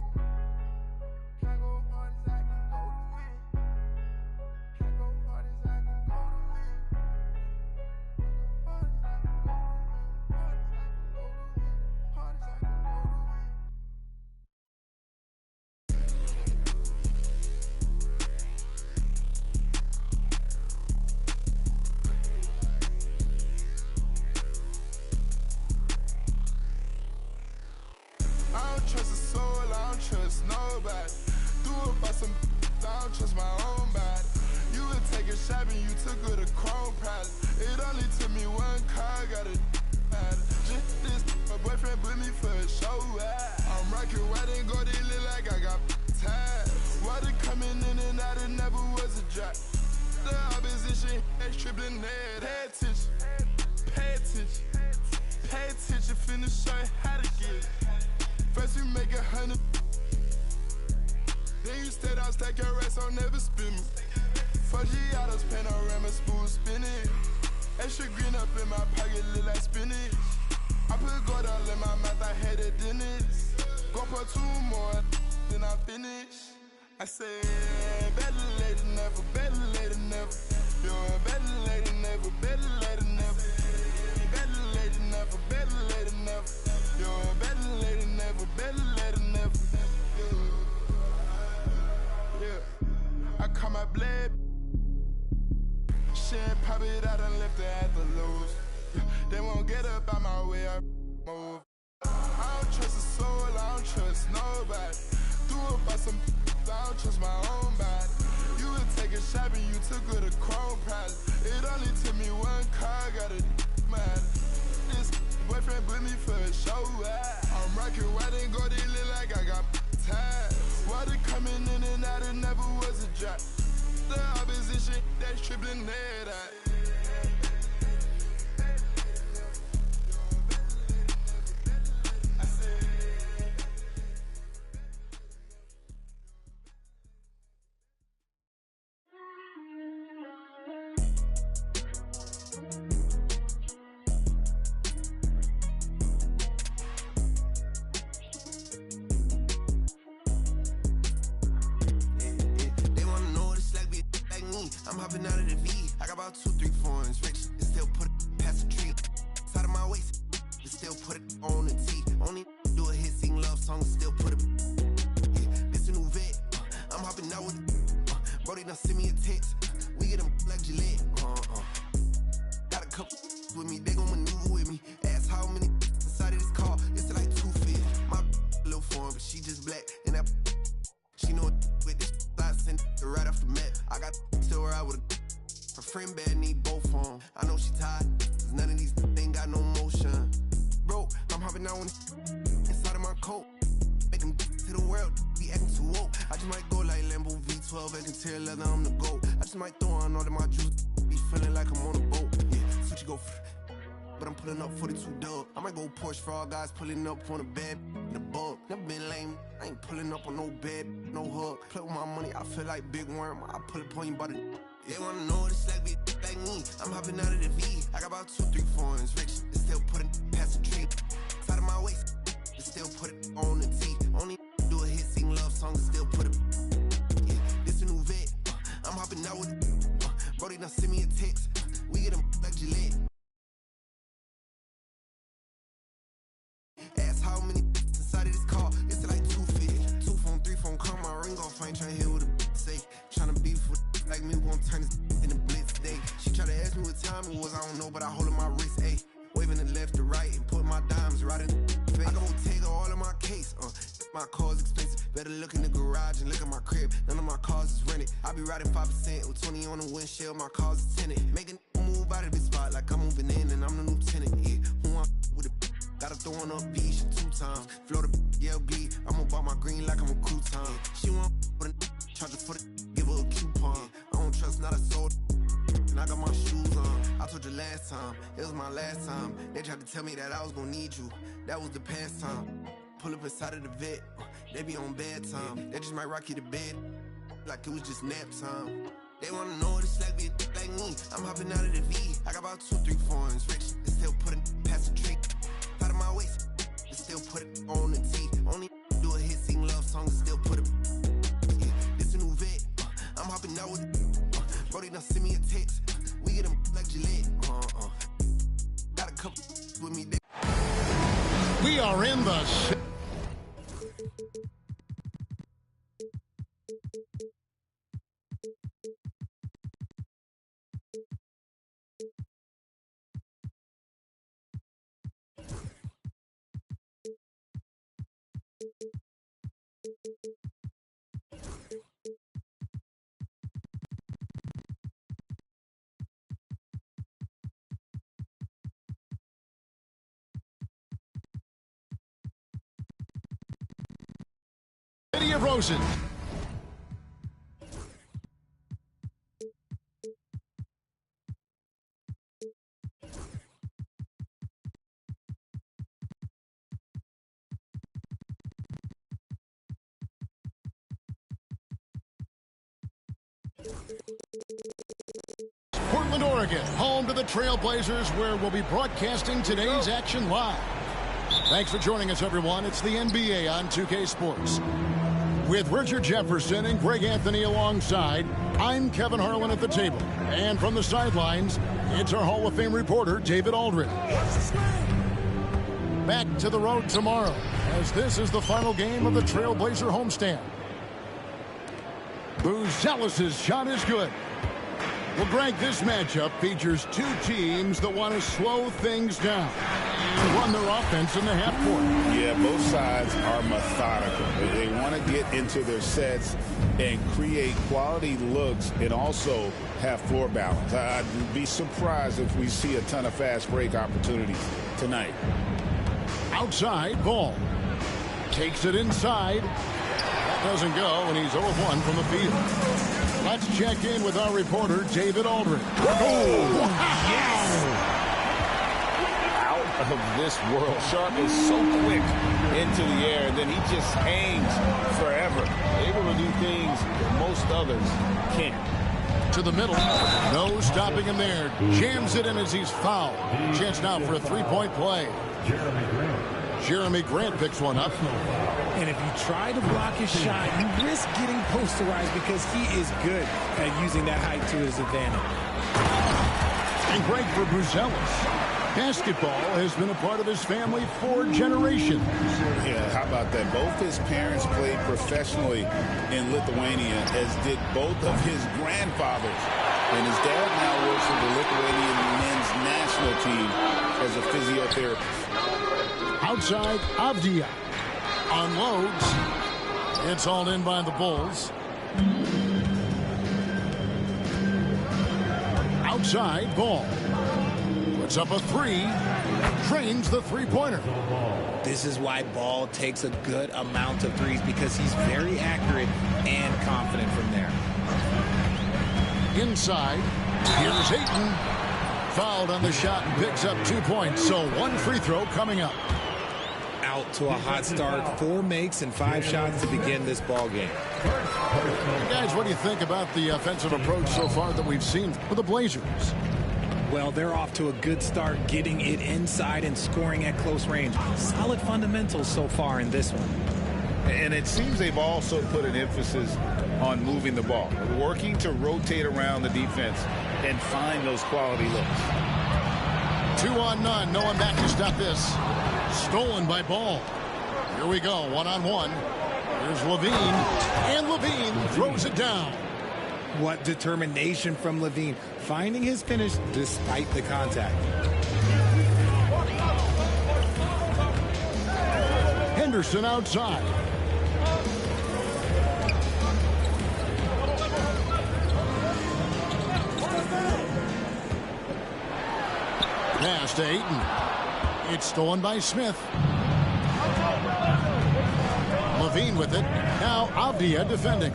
Trust my own body. You would take a shot and you took her to Chrome Palace. It only took me one car, got a matter. Just this, my boyfriend put me for a show. I'm rocking white and gold, it look like I got ties. Water coming in and out, it never was a drop. The opposition, that's tripling head. Pay attention, pay attention, pay attention, finna show you how to get it. First we make 100. Then you stayed out, stack your rest, I'll never spin me. Foggiatos, panorama, spoon spinning. Extra green up in my pocket, look like spinach. I put gold all in my mouth, I had a dentist. Go for 2 more, then I finish. I said, better late than never, better late than never. You're better late than never, better late than never. Better late than never, better late than never. You're better late than never, better late than never. I call my blade. She ain't pop it out and left her at the lows. They won't get up out my way, I move. I don't trust a soul, I don't trust nobody. Threw up by some, I don't trust my own body. You would take a shot and you took her to Chrome Palace. It only took me one car, got a matter. This boyfriend put me for a show. I'm rocking white and gold, it look like I got ties. Water coming in and out, it never was a drop. The opposition, that's tripling head out. I'm hopping out of the V. I got about 2, 3 foreigns rich. And still put it past the tree. Side of my waist. And still put it on the T. Only do a hit, sing love song. And still put it. Yeah, this a new vet. I'm hopping out with it. Brody done send me a text. We get them like Gillette. Got a couple with me. They gon' maneuver with me. Ask how many inside of this car. It's like 2 feet. My little foreign, but she just black. And that she know it with this. I sent her right off the map. I got still ride with her friend bad, need both of them. I know she tired, cause none of these ain't got no motion. Bro, I'm hopping out inside of my coat. Make them to the world, be acting too woke. I just might go like Lambo V12, and can tear leather, I'm the GOAT. I just might throw on all of my juice, be feeling like I'm on a boat. Yeah, switch you go, but I'm pulling up 42 dub. I might go Porsche for all guys pulling up on a bed in the bug. Never been lame, I ain't pulling up on no bed, no hug. Play with my money, I feel like Big Worm. I pull up on you by the. They wanna know what it's like, be like me. I'm hopping out of the V. I got about 2, 3 foreigns, rich. They still put it past the tree. Side of my waist, they still put it on the T. Only do a hit, sing love songs, and still put it. Yeah, this a new vet. I'm hopping out with it. Brody done send me a text. We get them like Gillette. Ask how many inside of this car. It's like 250. 2 phone, 3 phone, call my ring off. I ain't trying to hear what a say. Trying to beef with like me, won't turn this in the blitz day. She try to ask me what time it was, I don't know, but I hold in my wrist, ayy. Waving the left to right and put my dimes right in the face. I don't take all of my case, my car's expensive. Better look in the garage and look at my crib. None of my cars is rented. I be riding 5% with 20 on the windshield. My car's is tinted. Making move out of this spot like I'm moving in and I'm the lieutenant. Yeah, who I'm with it. Gotta throw on up beach 2 times. Florida LB. I'm about my green like I'm a crouton. She want with a charger for the give her a coupon. I don't trust not a soul. And I got my shoes on. I told you last time, it was my last time. They tried to tell me that I was gonna need you. That was the past time. Pull up inside of the vet, they be on bedtime. They just might rock you to bed, like it was just nap time. They wanna know what it's like, be like me. I'm hopping out of the V. I got about 2, 3 foreigns, rich. They still put it past the tree. Out of my waist, they still put it on the T. Only do a hit, sing love songs, and still put it. Yeah, this a new vet. I'm hopping out with it. Brody done send me a text. We get them like Gillette. Got a couple with me there. We are in the. City of Roses. Portland, Oregon, home to the Trailblazers, where we'll be broadcasting today's action live. Thanks for joining us, everyone. It's the NBA on 2K Sports. With Richard Jefferson and Greg Anthony alongside, I'm Kevin Harlan at the table. And from the sidelines, it's our Hall of Fame reporter, David Aldridge. Back to the road tomorrow, as this is the final game of the Trailblazer homestand. Buzelis' shot is good. Well, Greg, this matchup features 2 teams that want to slow things down and run their offense in the half court. Yeah, both sides are methodical. They want to get into their sets and create quality looks and also have floor balance. I'd be surprised if we see a ton of fast break opportunities tonight. Outside, Ball takes it inside. That doesn't go, and he's 0-1 from the field. Let's check in with our reporter, David Aldridge. Oh, yes! Out of this world. Sharp is so quick into the air, and then he just hangs forever. Able to do things that most others can't. To the middle. No stopping him there. Jams it in as he's fouled. Chance now for a 3-point play. Jeremy Grant picks one up. And if you try to block his shot, you risk getting posterized because he is good at using that height to his advantage. And great for Buzelis. Basketball has been a part of his family for generations. Yeah, how about that? Both his parents played professionally in Lithuania, as did both of his grandfathers. And his dad now works for the Lithuanian men's national team as a physiotherapist. Outside, Avdia unloads. It's all in by the Bulls. Outside, Ball puts up a 3. Drains the 3-pointer. This is why Ball takes a good amount of threes, because he's very accurate and confident from there. Inside, here's Ayton. fouled on the shot and picks up 2 points. So 1 free throw coming up. Out to a hot start. 4 makes and 5 shots to begin this ball game. Guys, what do you think about the offensive approach so far that we've seen for the Blazers? Well, they're off to a good start, getting it inside and scoring at close range. Solid fundamentals so far in this one. And it seems they've also put an emphasis on moving the ball, working to rotate around the defense and find those quality looks. 2 on none. No one back to stop this. Stolen by Ball. Here we go. 1-on-1. Here's LaVine. And LaVine throws it down. What determination from LaVine, finding his finish despite the contact. Henderson outside. Pass to Ayton. It's stolen by Smith. LaVine with it. Now Avdia defending.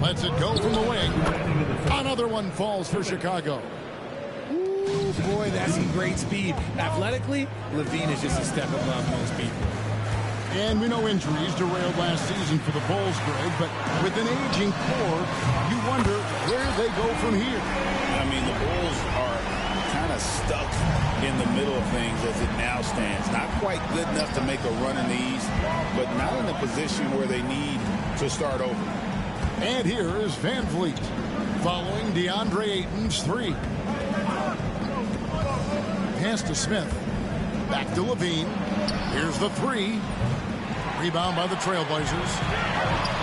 Lets it go from the wing. Another one falls for Chicago. Ooh, boy, that's some great speed. Athletically, LaVine is just a step above most people. And we know injuries derailed last season for the Bulls, Greg, but with an aging core, you wonder where they go from here. I mean, the Bulls are kind of stuck in the middle of things as it now stands. Not quite good enough to make a run in the East, but not in a position where they need to start over. And here is Van Vliet following DeAndre Ayton's 3. Pass to Smith. Back to LaVine. Here's the 3. Rebound by the Trailblazers.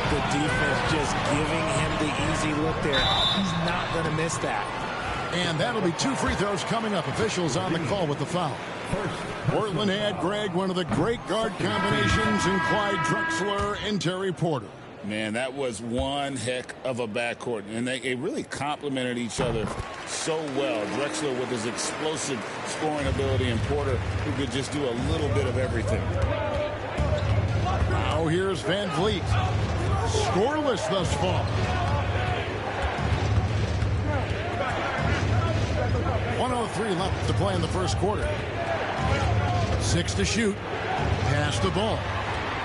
The defense just giving him the easy look there. He's not going to miss that. And that'll be 2 free throws coming up. Officials on the call with the foul. Portland had, Greg, one of the great guard combinations in Clyde Drexler and Terry Porter. Man, that was one heck of a backcourt, and they really complemented each other so well. Drexler with his explosive scoring ability, and Porter who could just do a little bit of everything. Now here's Van Vliet. Scoreless thus far. 1:03 left to play in the first quarter. 6 to shoot. Pass the ball.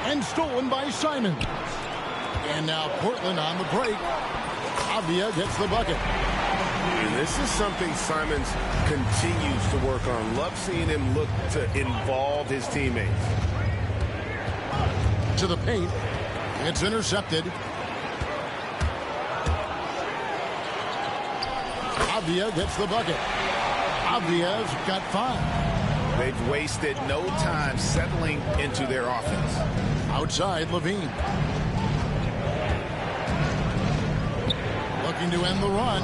And stolen by Simons. And now Portland on the break. Avdia gets the bucket. And this is something Simons continues to work on. Love seeing him look to involve his teammates. To the paint. It's intercepted. Avdia gets the bucket. Avdia's got 5. They've wasted no time settling into their offense. Outside, LaVine. Looking to end the run.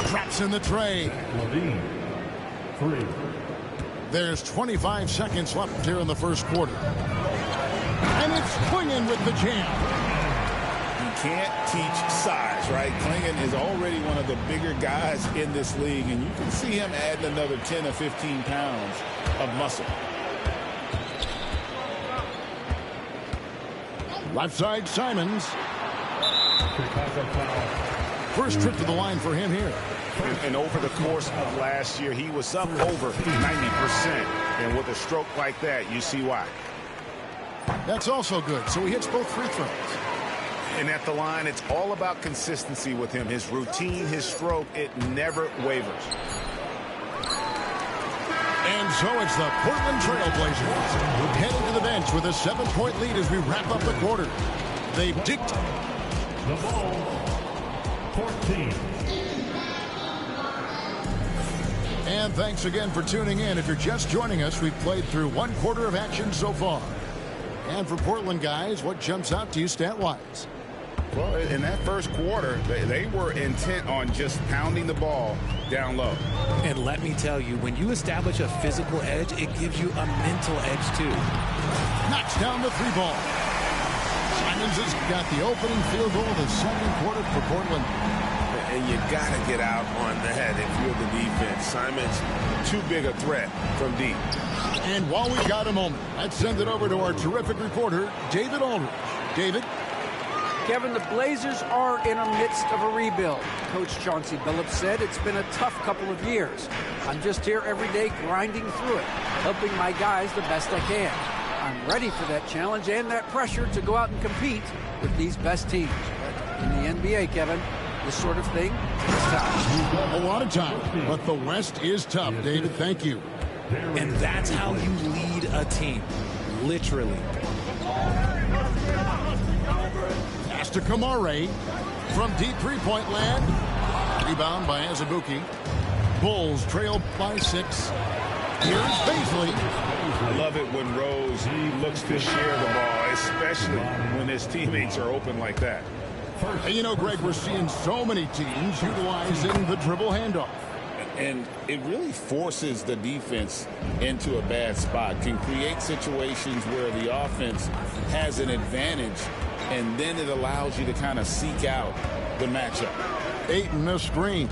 Drops in the tray. LaVine, 3. There's 25 seconds left here in the first quarter. And it's Clingan with the jam. You can't teach size, right? Clingan is already one of the bigger guys in this league, and you can see him adding another 10 or 15 pounds of muscle. Left side, Simons. First trip to the line for him here. And over the course of last year, he was up over 90%. And with a stroke like that, you see why. That's also good. So he hits both free throws. And at the line, it's all about consistency with him. His routine, his stroke, it never wavers. And so it's the Portland Trailblazers heading to the bench with a 7-point lead as we wrap up the quarter. They've dicked The ball, 14. And thanks again for tuning in. If you're just joining us, we've played through 1 quarter of action so far. And for Portland guys, what jumps out to you stat-wise? Well, in that first quarter, they were intent on just pounding the ball down low. And let me tell you, when you establish a physical edge, it gives you a mental edge too. Knocks down the 3-ball. Simons has got the opening field goal of the second quarter for Portland. And you got to get out on the head if you're the defense. Simons, too big a threat from deep. And while we've got a moment, let's send it over to our terrific reporter, David Aldridge. David? Kevin, the Blazers are in the midst of a rebuild. Coach Chauncey Billups said it's been a tough couple of years. I'm just here every day grinding through it, helping my guys the best I can. I'm ready for that challenge and that pressure to go out and compete with these best teams. But in the NBA, Kevin, this sort of thing takes time. A lot of time, but the West is tough, David. Thank you. And that's how you lead a team, literally. Pass to Kamare from deep three-point land. Rebound by Azubuike. Bulls trail by 6. Here's Bazley. I love it when Rose looks to share the ball, especially when his teammates are open like that. And you know, Greg, we're seeing so many teams utilizing the dribble handoff. And it really forces the defense into a bad spot, can create situations where the offense has an advantage, and then it allows you to kind of seek out the matchup. Ayton a screen.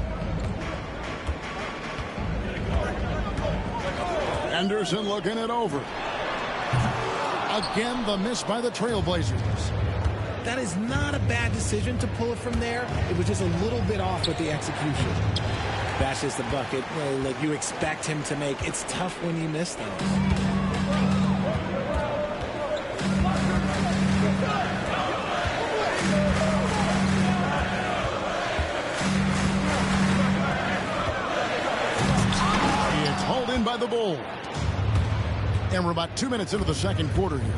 Anderson looking it over. Again, the miss by the Trailblazers. That is not a bad decision to pull it from there. It was just a little bit off with the execution. That's just the bucket that you expect him to make. It's tough when you miss those. It's hauled in by the Bulls. And we're about 2 minutes into the second quarter here.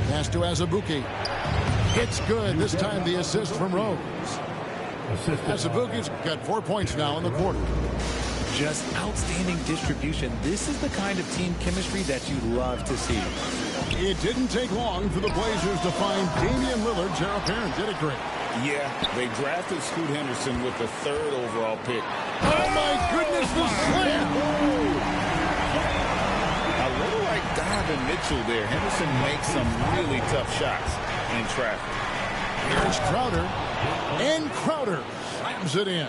Pass to Azubuike. It's good. This time the assist from Rose. Azubuike's got 4 points now in the quarter. Just outstanding distribution. This is the kind of team chemistry that you love to see. It didn't take long for the Blazers to find Damian Lillard. Heir apparent did it great. Yeah, they drafted Scoot Henderson with the 3rd overall pick. Oh, my goodness, the slam! A little like Donovan Mitchell there. Henderson makes some really tough shots in traffic. Here's Crowder. And Crowder slams it in.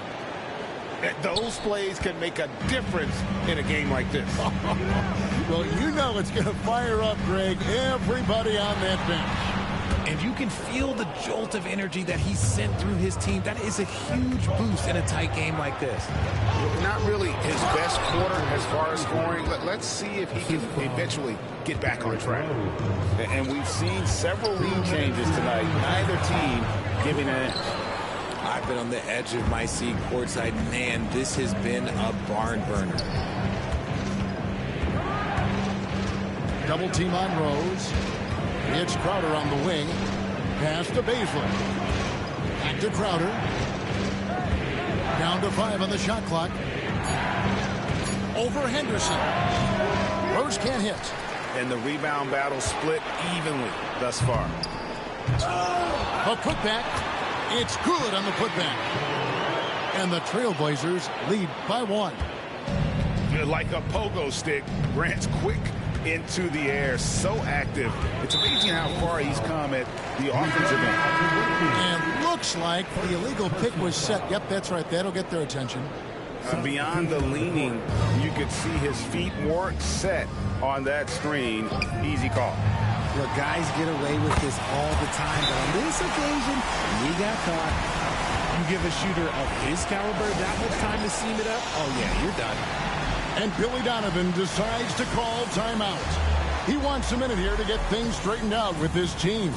Those plays can make a difference in a game like this. Well, you know it's going to fire up, Greg, everybody on that bench. And you can feel the jolt of energy that he sent through his team. That is a huge boost in a tight game like this. Not really his best quarter as far as scoring, but let's see if he can eventually get back on track. And we've seen several lead changes tonight. Neither team giving an inch. I've been on the edge of my seat courtside. Man, this has been a barn burner. Double team on Rose. It's Crowder on the wing. Pass to Bazley. Back to Crowder. Down to 5 on the shot clock. Over Henderson. Rose can't hit. And the rebound battle split evenly thus far. A putback. It's good on the putback. And the Trailblazers lead by 1. Like a pogo stick, Grant's quick into the air, so active. It's amazing how far he's come at the offensive end. And looks like the illegal pick was set. Yep, that's right. That'll get their attention. Beyond the leaning, you could see his feet weren't set on that screen. Easy call. Look, guys get away with this all the time, but on this occasion, we got caught. You give a shooter of his caliber that much time to seam it up, oh yeah, you're done. And Billy Donovan decides to call timeout. He wants a minute here to get things straightened out with his team.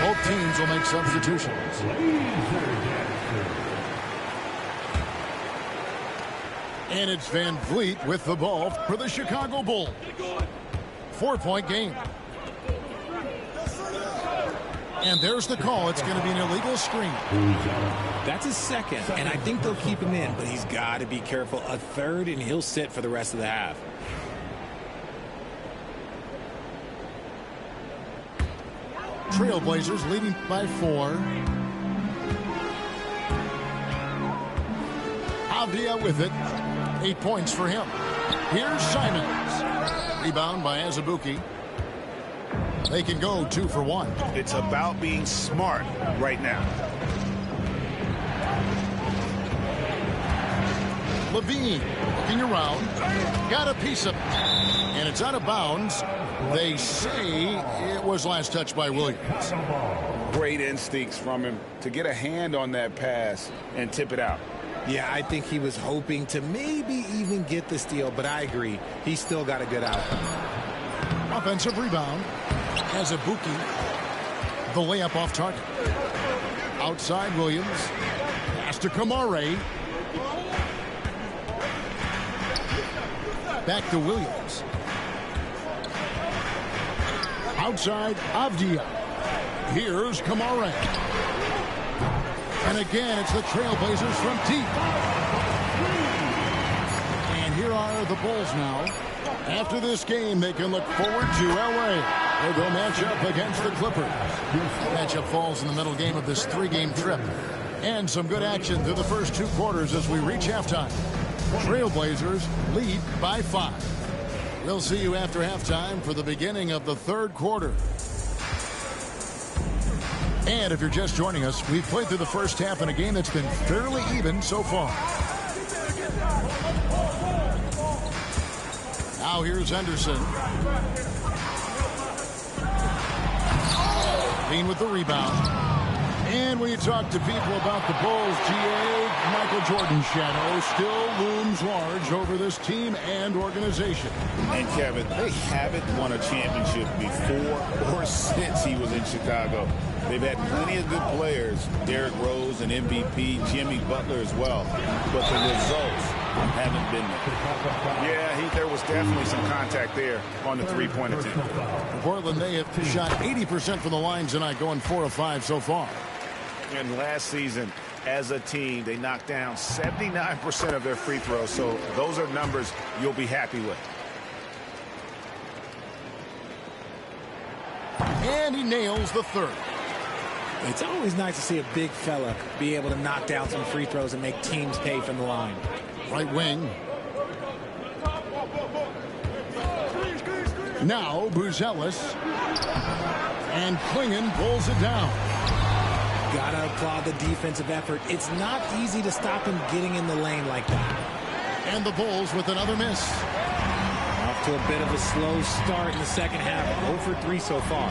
Both teams will make substitutions. And it's Van Vliet with the ball for the Chicago Bulls. 4-point game. And there's the call. It's going to be an illegal screen. That's his second, and I think they'll keep him in, but he's got to be careful. A third, and he'll sit for the rest of the half. Trailblazers leading by 4. Avdia with it. 8 points for him. Here's Simons. Rebound by Azubuike. They can go 2 for 1. It's about being smart right now. Levine looking around. Got a piece of it. And it's out of bounds. They say it was last touched by Williams. Great instincts from him to get a hand on that pass and tip it out. Yeah, I think he was hoping to maybe even get the steal, but I agree. He's still got a good outcome. Offensive rebound. Azubuike. The layup off target. Outside Williams. Pass to Kamare. Back to Williams. Outside Avdia. Here's Kamare. And again, it's the Trailblazers from deep. And here are the Bulls now. After this game, they can look forward to L.A. They'll go match up against the Clippers. Matchup falls in the middle game of this 3-game trip. And some good action through the first 2 quarters as we reach halftime. Trailblazers lead by 5. We'll see you after halftime for the beginning of the 3rd quarter. And if you're just joining us, we've played through the first half in a game that's been fairly even so far. Now here's Henderson. Levine with the rebound. And when you talk to people about the Bulls, GA, Michael Jordan's shadow still looms large over this team and organization. And Kevin, they haven't won a championship before or since he was in Chicago. They've had plenty of good players, Derrick Rose and MVP, Jimmy Butler as well. But the results haven't been there. Yeah, there was definitely some contact there on the three-point attempt. Portland, they have shot 80% from the line tonight, going 4 of 5 so far. And last season, as a team, they knocked down 79% of their free throws. So those are numbers you'll be happy with. And he nails the 3rd. It's always nice to see a big fella be able to knock down some free throws and make teams pay from the line. Right wing. Now Buzelis. And Klingon pulls it down. Gotta applaud the defensive effort. It's not easy to stop him getting in the lane like that. And the Bulls with another miss. Off to a bit of a slow start in the second half. 0 for 3 so far.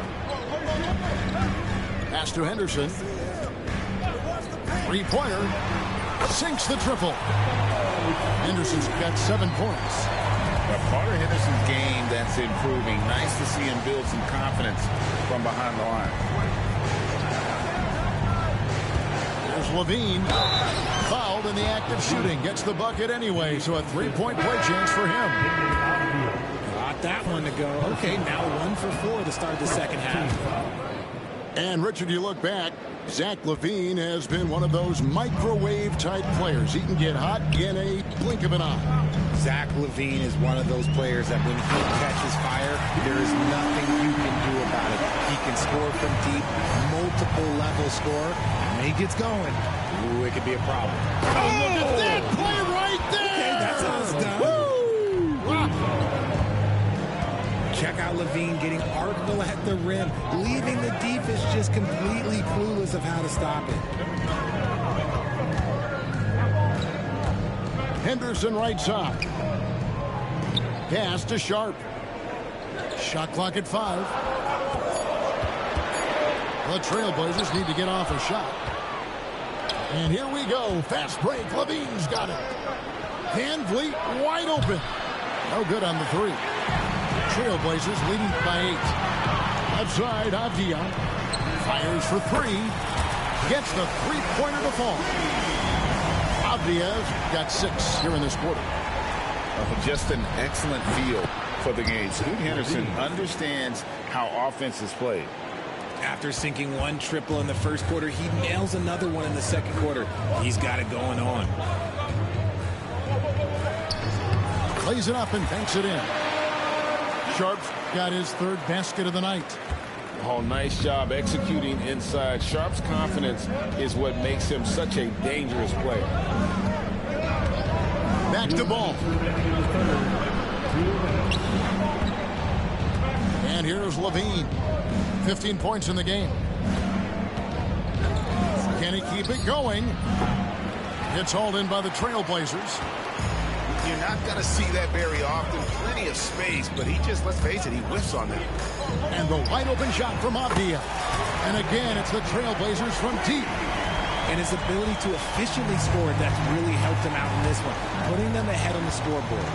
Pass to Henderson. 3-pointer. Sinks the triple. Henderson's got 7 points. A part of Henderson's game that's improving. Nice to see him build some confidence from behind the line. There's Levine. Fouled in the act of shooting. Gets the bucket anyway, so a 3-point play chance for him. Got that one to go. Okay, now 1 for 4 to start the second half. And, Richard, you look back, Zach LaVine has been one of those microwave-type players. He can get hot in a blink of an eye. Zach LaVine is one of those players that when he catches fire, there is nothing you can do about it. He can score from deep, multiple-level score. And when he gets going, ooh, it could be a problem. Oh, look at that play right there! Okay, that's how it's done. Woo! Check out LaVine getting artful at the rim, leaving the defense just completely clueless of how to stop it. Henderson right side. Pass to Sharp. Shot clock at 5. The Trailblazers need to get off a shot. And here we go. Fast break. Levine's got it. Van Vliet wide open. No good on the 3. Trailblazers leading by 8. Outside, Avdia. Fires for 3. Gets the 3-pointer to fall. Avdia's got 6 here in this quarter. Just an excellent feel for the game. Scoot Henderson understands how offense is played. After sinking 1 triple in the first quarter, he nails another one in the second quarter. He's got it going on. Plays it up and banks it in. Sharp's got his 3rd basket of the night. Oh, nice job executing inside. Sharp's confidence is what makes him such a dangerous player. Back to Ball. And here's Levine. 15 points in the game. Can he keep it going? It's hauled in by the Trailblazers. You're not going to see that very often. Plenty of space, but he just, let's face it, he whiffs on that. And the wide open shot from Avdia. And again, it's the Trailblazers from deep. And his ability to efficiently score, that's really helped him out in this one, putting them ahead on the scoreboard.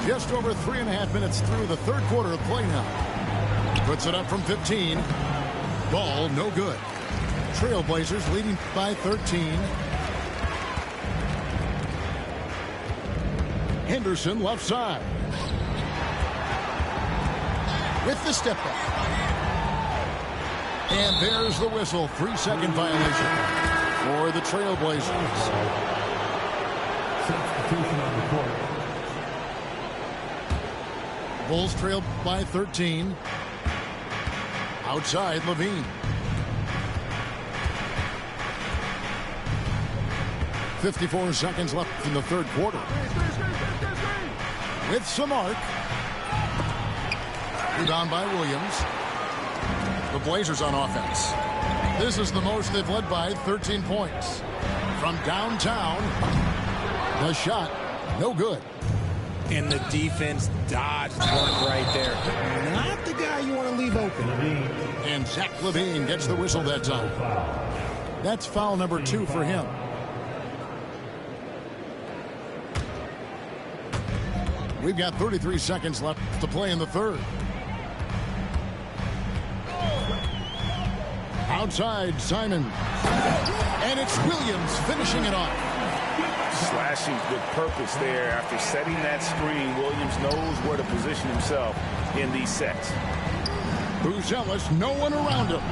Just over 3.5 minutes through the third quarter of play now. Puts it up from 15. Ball no good. Trailblazers leading by 13. Henderson left side. With the step back. And there's the whistle. 3-second violation for the Trailblazers. Substitution on the court. Bulls trail by 13. Outside, Levine. 54 seconds left in the third quarter. With some arc. Rebound by Williams. The Blazers on offense. This is the most they've led by, 13 points. From downtown, the shot, no good. And the defense dodged one right there. Not the guy you want to leave open. And Zach LaVine gets the whistle that time. That's foul number 2 for him. We've got 33 seconds left to play in the third. Outside, Simon. And it's Williams finishing it off. Slashing with purpose there. After setting that screen, Williams knows where to position himself in these sets. Buzelis, no one around him.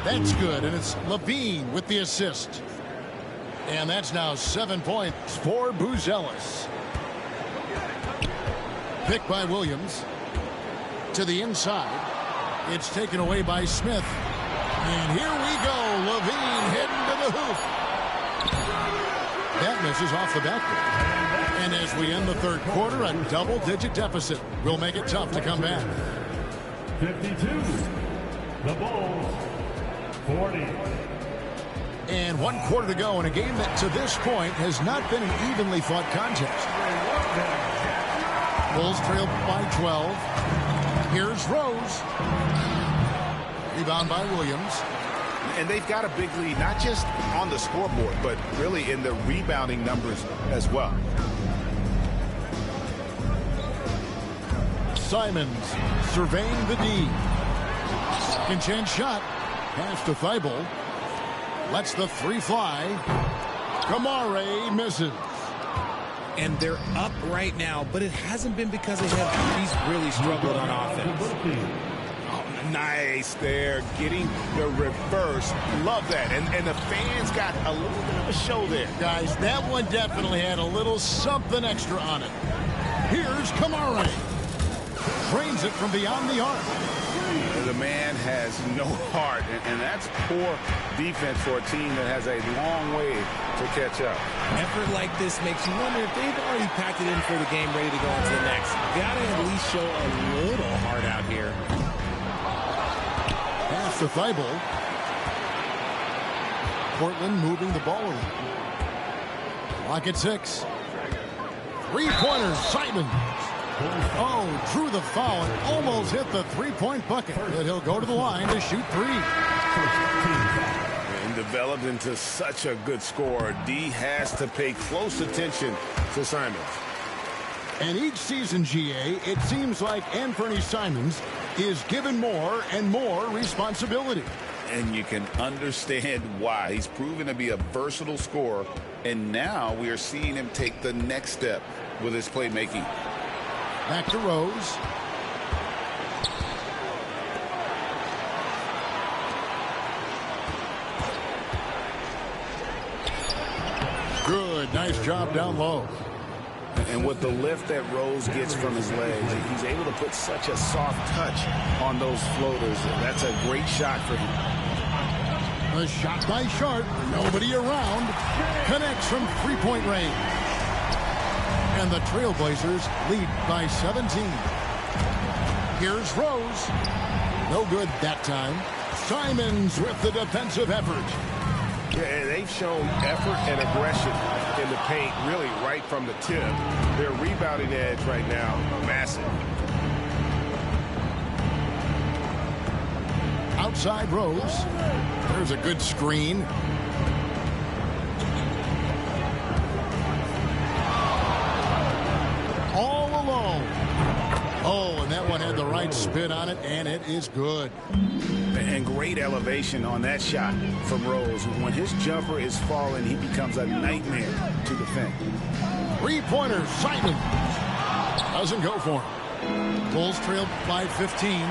That's good, and it's Levine with the assist. And that's now 7 points for Buzelis. Picked by Williams. To the inside. It's taken away by Smith. And here we go. Levine heading to the hoop. That misses off the backboard. And as we end the third quarter, a double-digit deficit will make it tough to come back. 52. The Bulls. 40. And 1 quarter to go in a game that to this point has not been an evenly fought contest. Bulls trail by 12. Here's Rose. Rebound by Williams. And they've got a big lead, not just on the scoreboard, but really in the rebounding numbers as well. Simons surveying the D. Second chance shot. Pass to Thibault. Lets the three fly. Kamare misses. And they're up right now, but it hasn't been because of him. He's really struggled on offense. Nice there, getting the reverse. Love that. And the fans got a little bit of a show there. Guys, that one definitely had a little something extra on it. Here's Kamare. Drains it from beyond the arc. The man has no heart, and that's poor defense for a team that has a long way to catch up. Effort like this makes you wonder if they've already packed it in for the game, ready to go on to the next. Gotta at least show a little heart out here. Pass to Thibault. Portland moving the ball around. Clock at 6. Three-pointer, Simon. Oh, drew the foul and almost hit the three-point bucket. But he'll go to the line to shoot 3. And developed into such a good scorer. D has to pay close attention to Simons. And each season, GA, it seems like Anthony Simons is given more and more responsibility. And you can understand why. He's proven to be a versatile scorer, and now we are seeing him take the next step with his playmaking. Back to Rose. Good, nice job down low. And with the lift that Rose gets from his legs, he's able to put such a soft touch on those floaters. That's a great shot for him. A shot by Sharp. Nobody around. Connects from three-point range. And the Trailblazers lead by 17. Here's Rose. No good that time. Simons with the defensive effort. Yeah, they've shown effort and aggression in the paint, really right from the tip. Their rebounding edge right now, massive. Outside Rose. There's a good screen. All alone. Oh, and that one had the right spin on it, and it is good. And great elevation on that shot from Rose. When his jumper is falling, he becomes a nightmare to defend. Three-pointer, Simon. Doesn't go for him. Bulls trail by 15.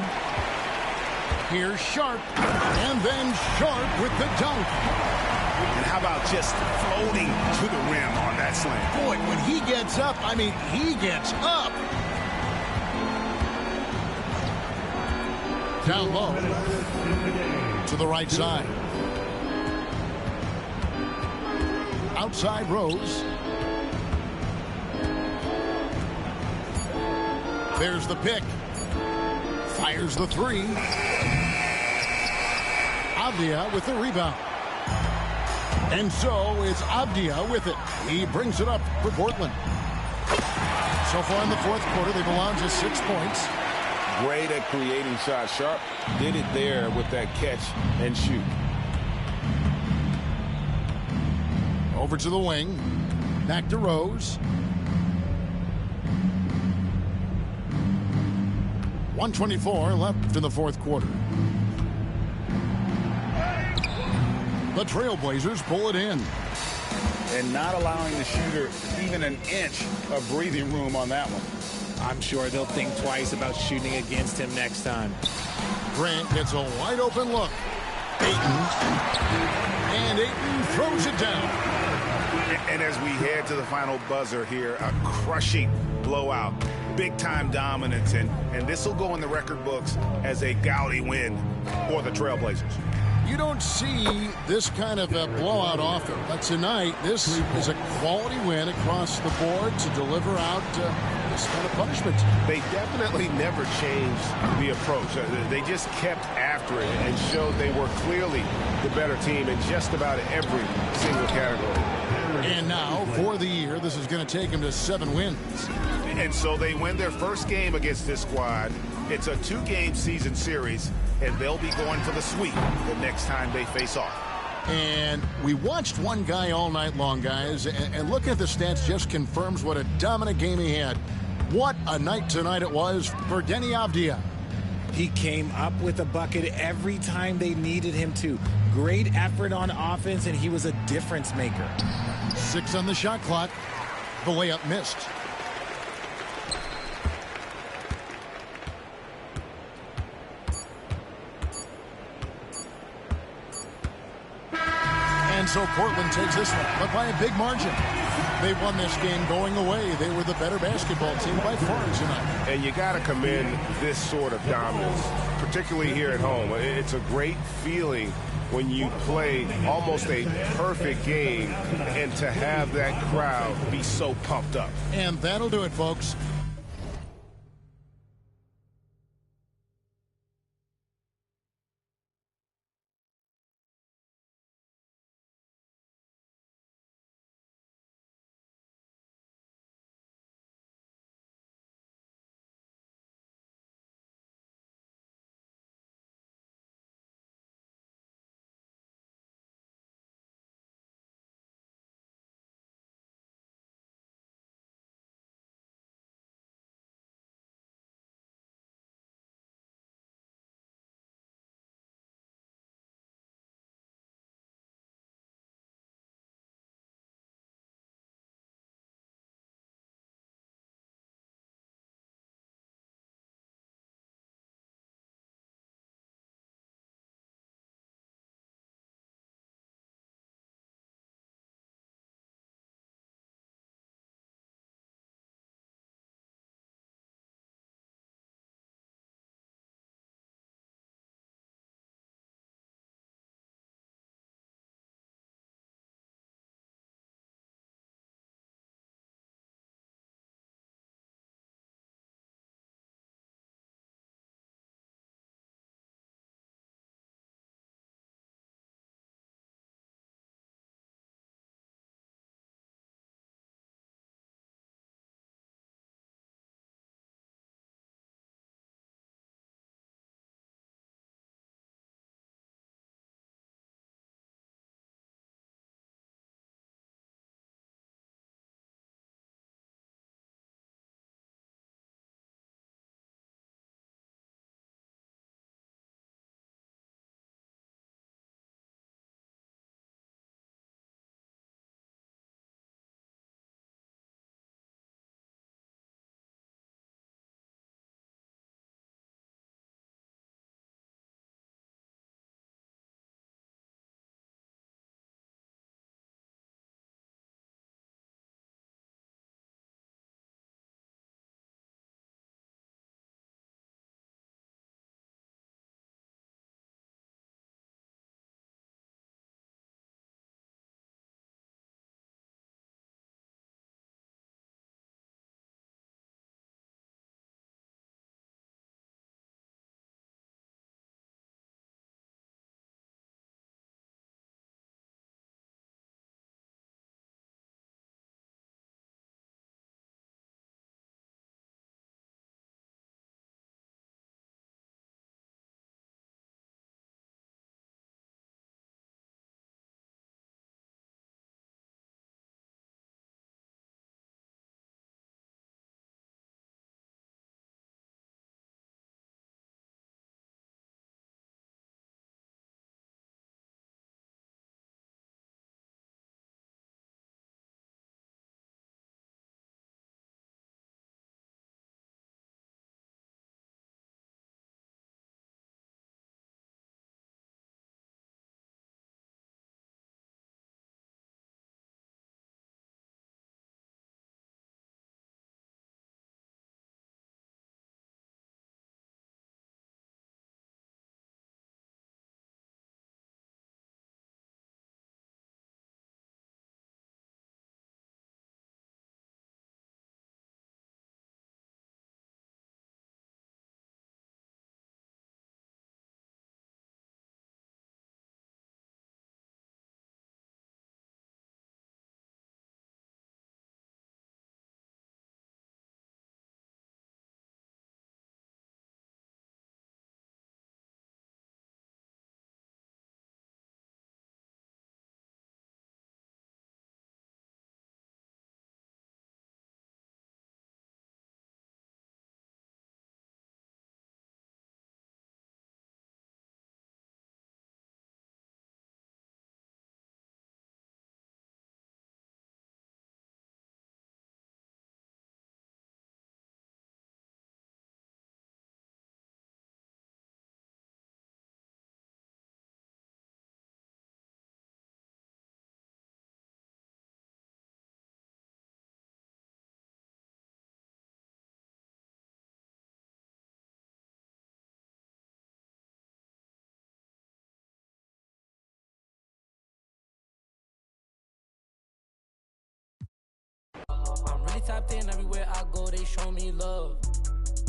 Here's Sharp. And then Sharp with the dunk. And how about just floating to the rim on that slam? Boy, when he gets up, I mean, he gets up. Down low. To the right side. Outside Rose. There's the pick. Fires the three. Avdia with the rebound. And so it's Avdia with it. He brings it up for Portland. So far in the fourth quarter, they've allowed just 6 points. Great at creating shots. Sharp did it there with that catch and shoot. Over to the wing. Back to Rose. 1:24 left in the fourth quarter. The Trailblazers pull it in. And not allowing the shooter even an inch of breathing room on that one. I'm sure they'll think twice about shooting against him next time. Grant gets a wide open look. Ayton. And Ayton throws it down. And as we head to the final buzzer here, a crushing blowout. Big-time dominance, and this will go in the record books as a gaudy win for the Trailblazers. You don't see this kind of a blowout often, but tonight this is a quality win across the board to deliver out this kind of punishment. They definitely never changed the approach. They just kept after it and showed they were clearly the better team in just about every single category. And now, for the year, this is going to take them to 7 wins. And so they win their first game against this squad. It's a 2-game season series, and they'll be going for the sweep the next time they face off. And we watched one guy all night long, guys, and looking at the stats just confirms what a dominant game he had. What a night tonight it was for Deni Avdia. He came up with a bucket every time they needed him to. Great effort on offense, and he was a difference maker. 6 on the shot clock. The layup missed. And so Portland takes this one, but by a big margin. They won this game going away. They were the better basketball team by far tonight. And you got to commend this sort of dominance, particularly here at home. It's a great feeling when you play almost a perfect game and to have that crowd be so pumped up. And that'll do it, folks. tapped in everywhere I go, they show me love.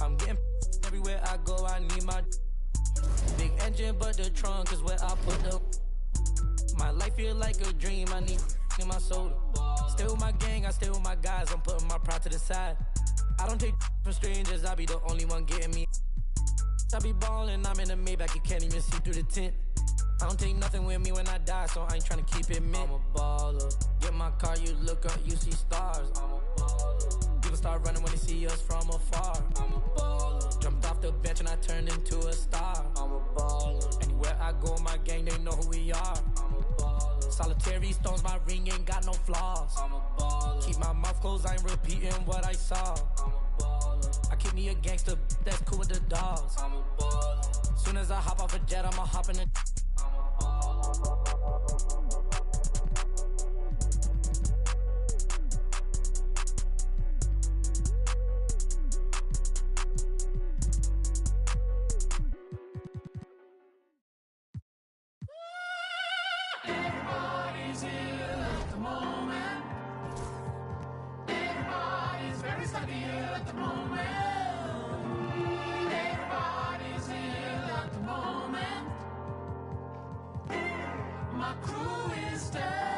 I'm getting everywhere I go, I need my big engine, but the trunk is where I put the. My life feel like a dream, I need in my soda. Stay with my gang, I stay with my guys, I'm putting my pride to the side. I don't take from strangers, I be the only one getting me. I be ballin', I'm in the Maybach, you can't even see through the tent. I don't take nothing with me when I die, so I ain't tryna keep it mint. I'm a baller. Get my car, you look up, you see stars. I'm a baller. People start running when they see us from afar. I'm a baller. Jumped off the bench and I turned into a star. I'm a baller. Anywhere I go, my gang, they know who we are. I'm a baller. Solitary stones, my ring ain't got no flaws. I'm a baller. Keep my mouth closed, I ain't repeating what I saw. I'm a baller. I keep me a gangster, that's cool with the dogs. I'm a baller. Soon as I hop off a jet, I'ma hop in the. Everybody's ill at the moment. Everybody's very stucky at the moment. Everybody's ill at the moment. My crew is dead.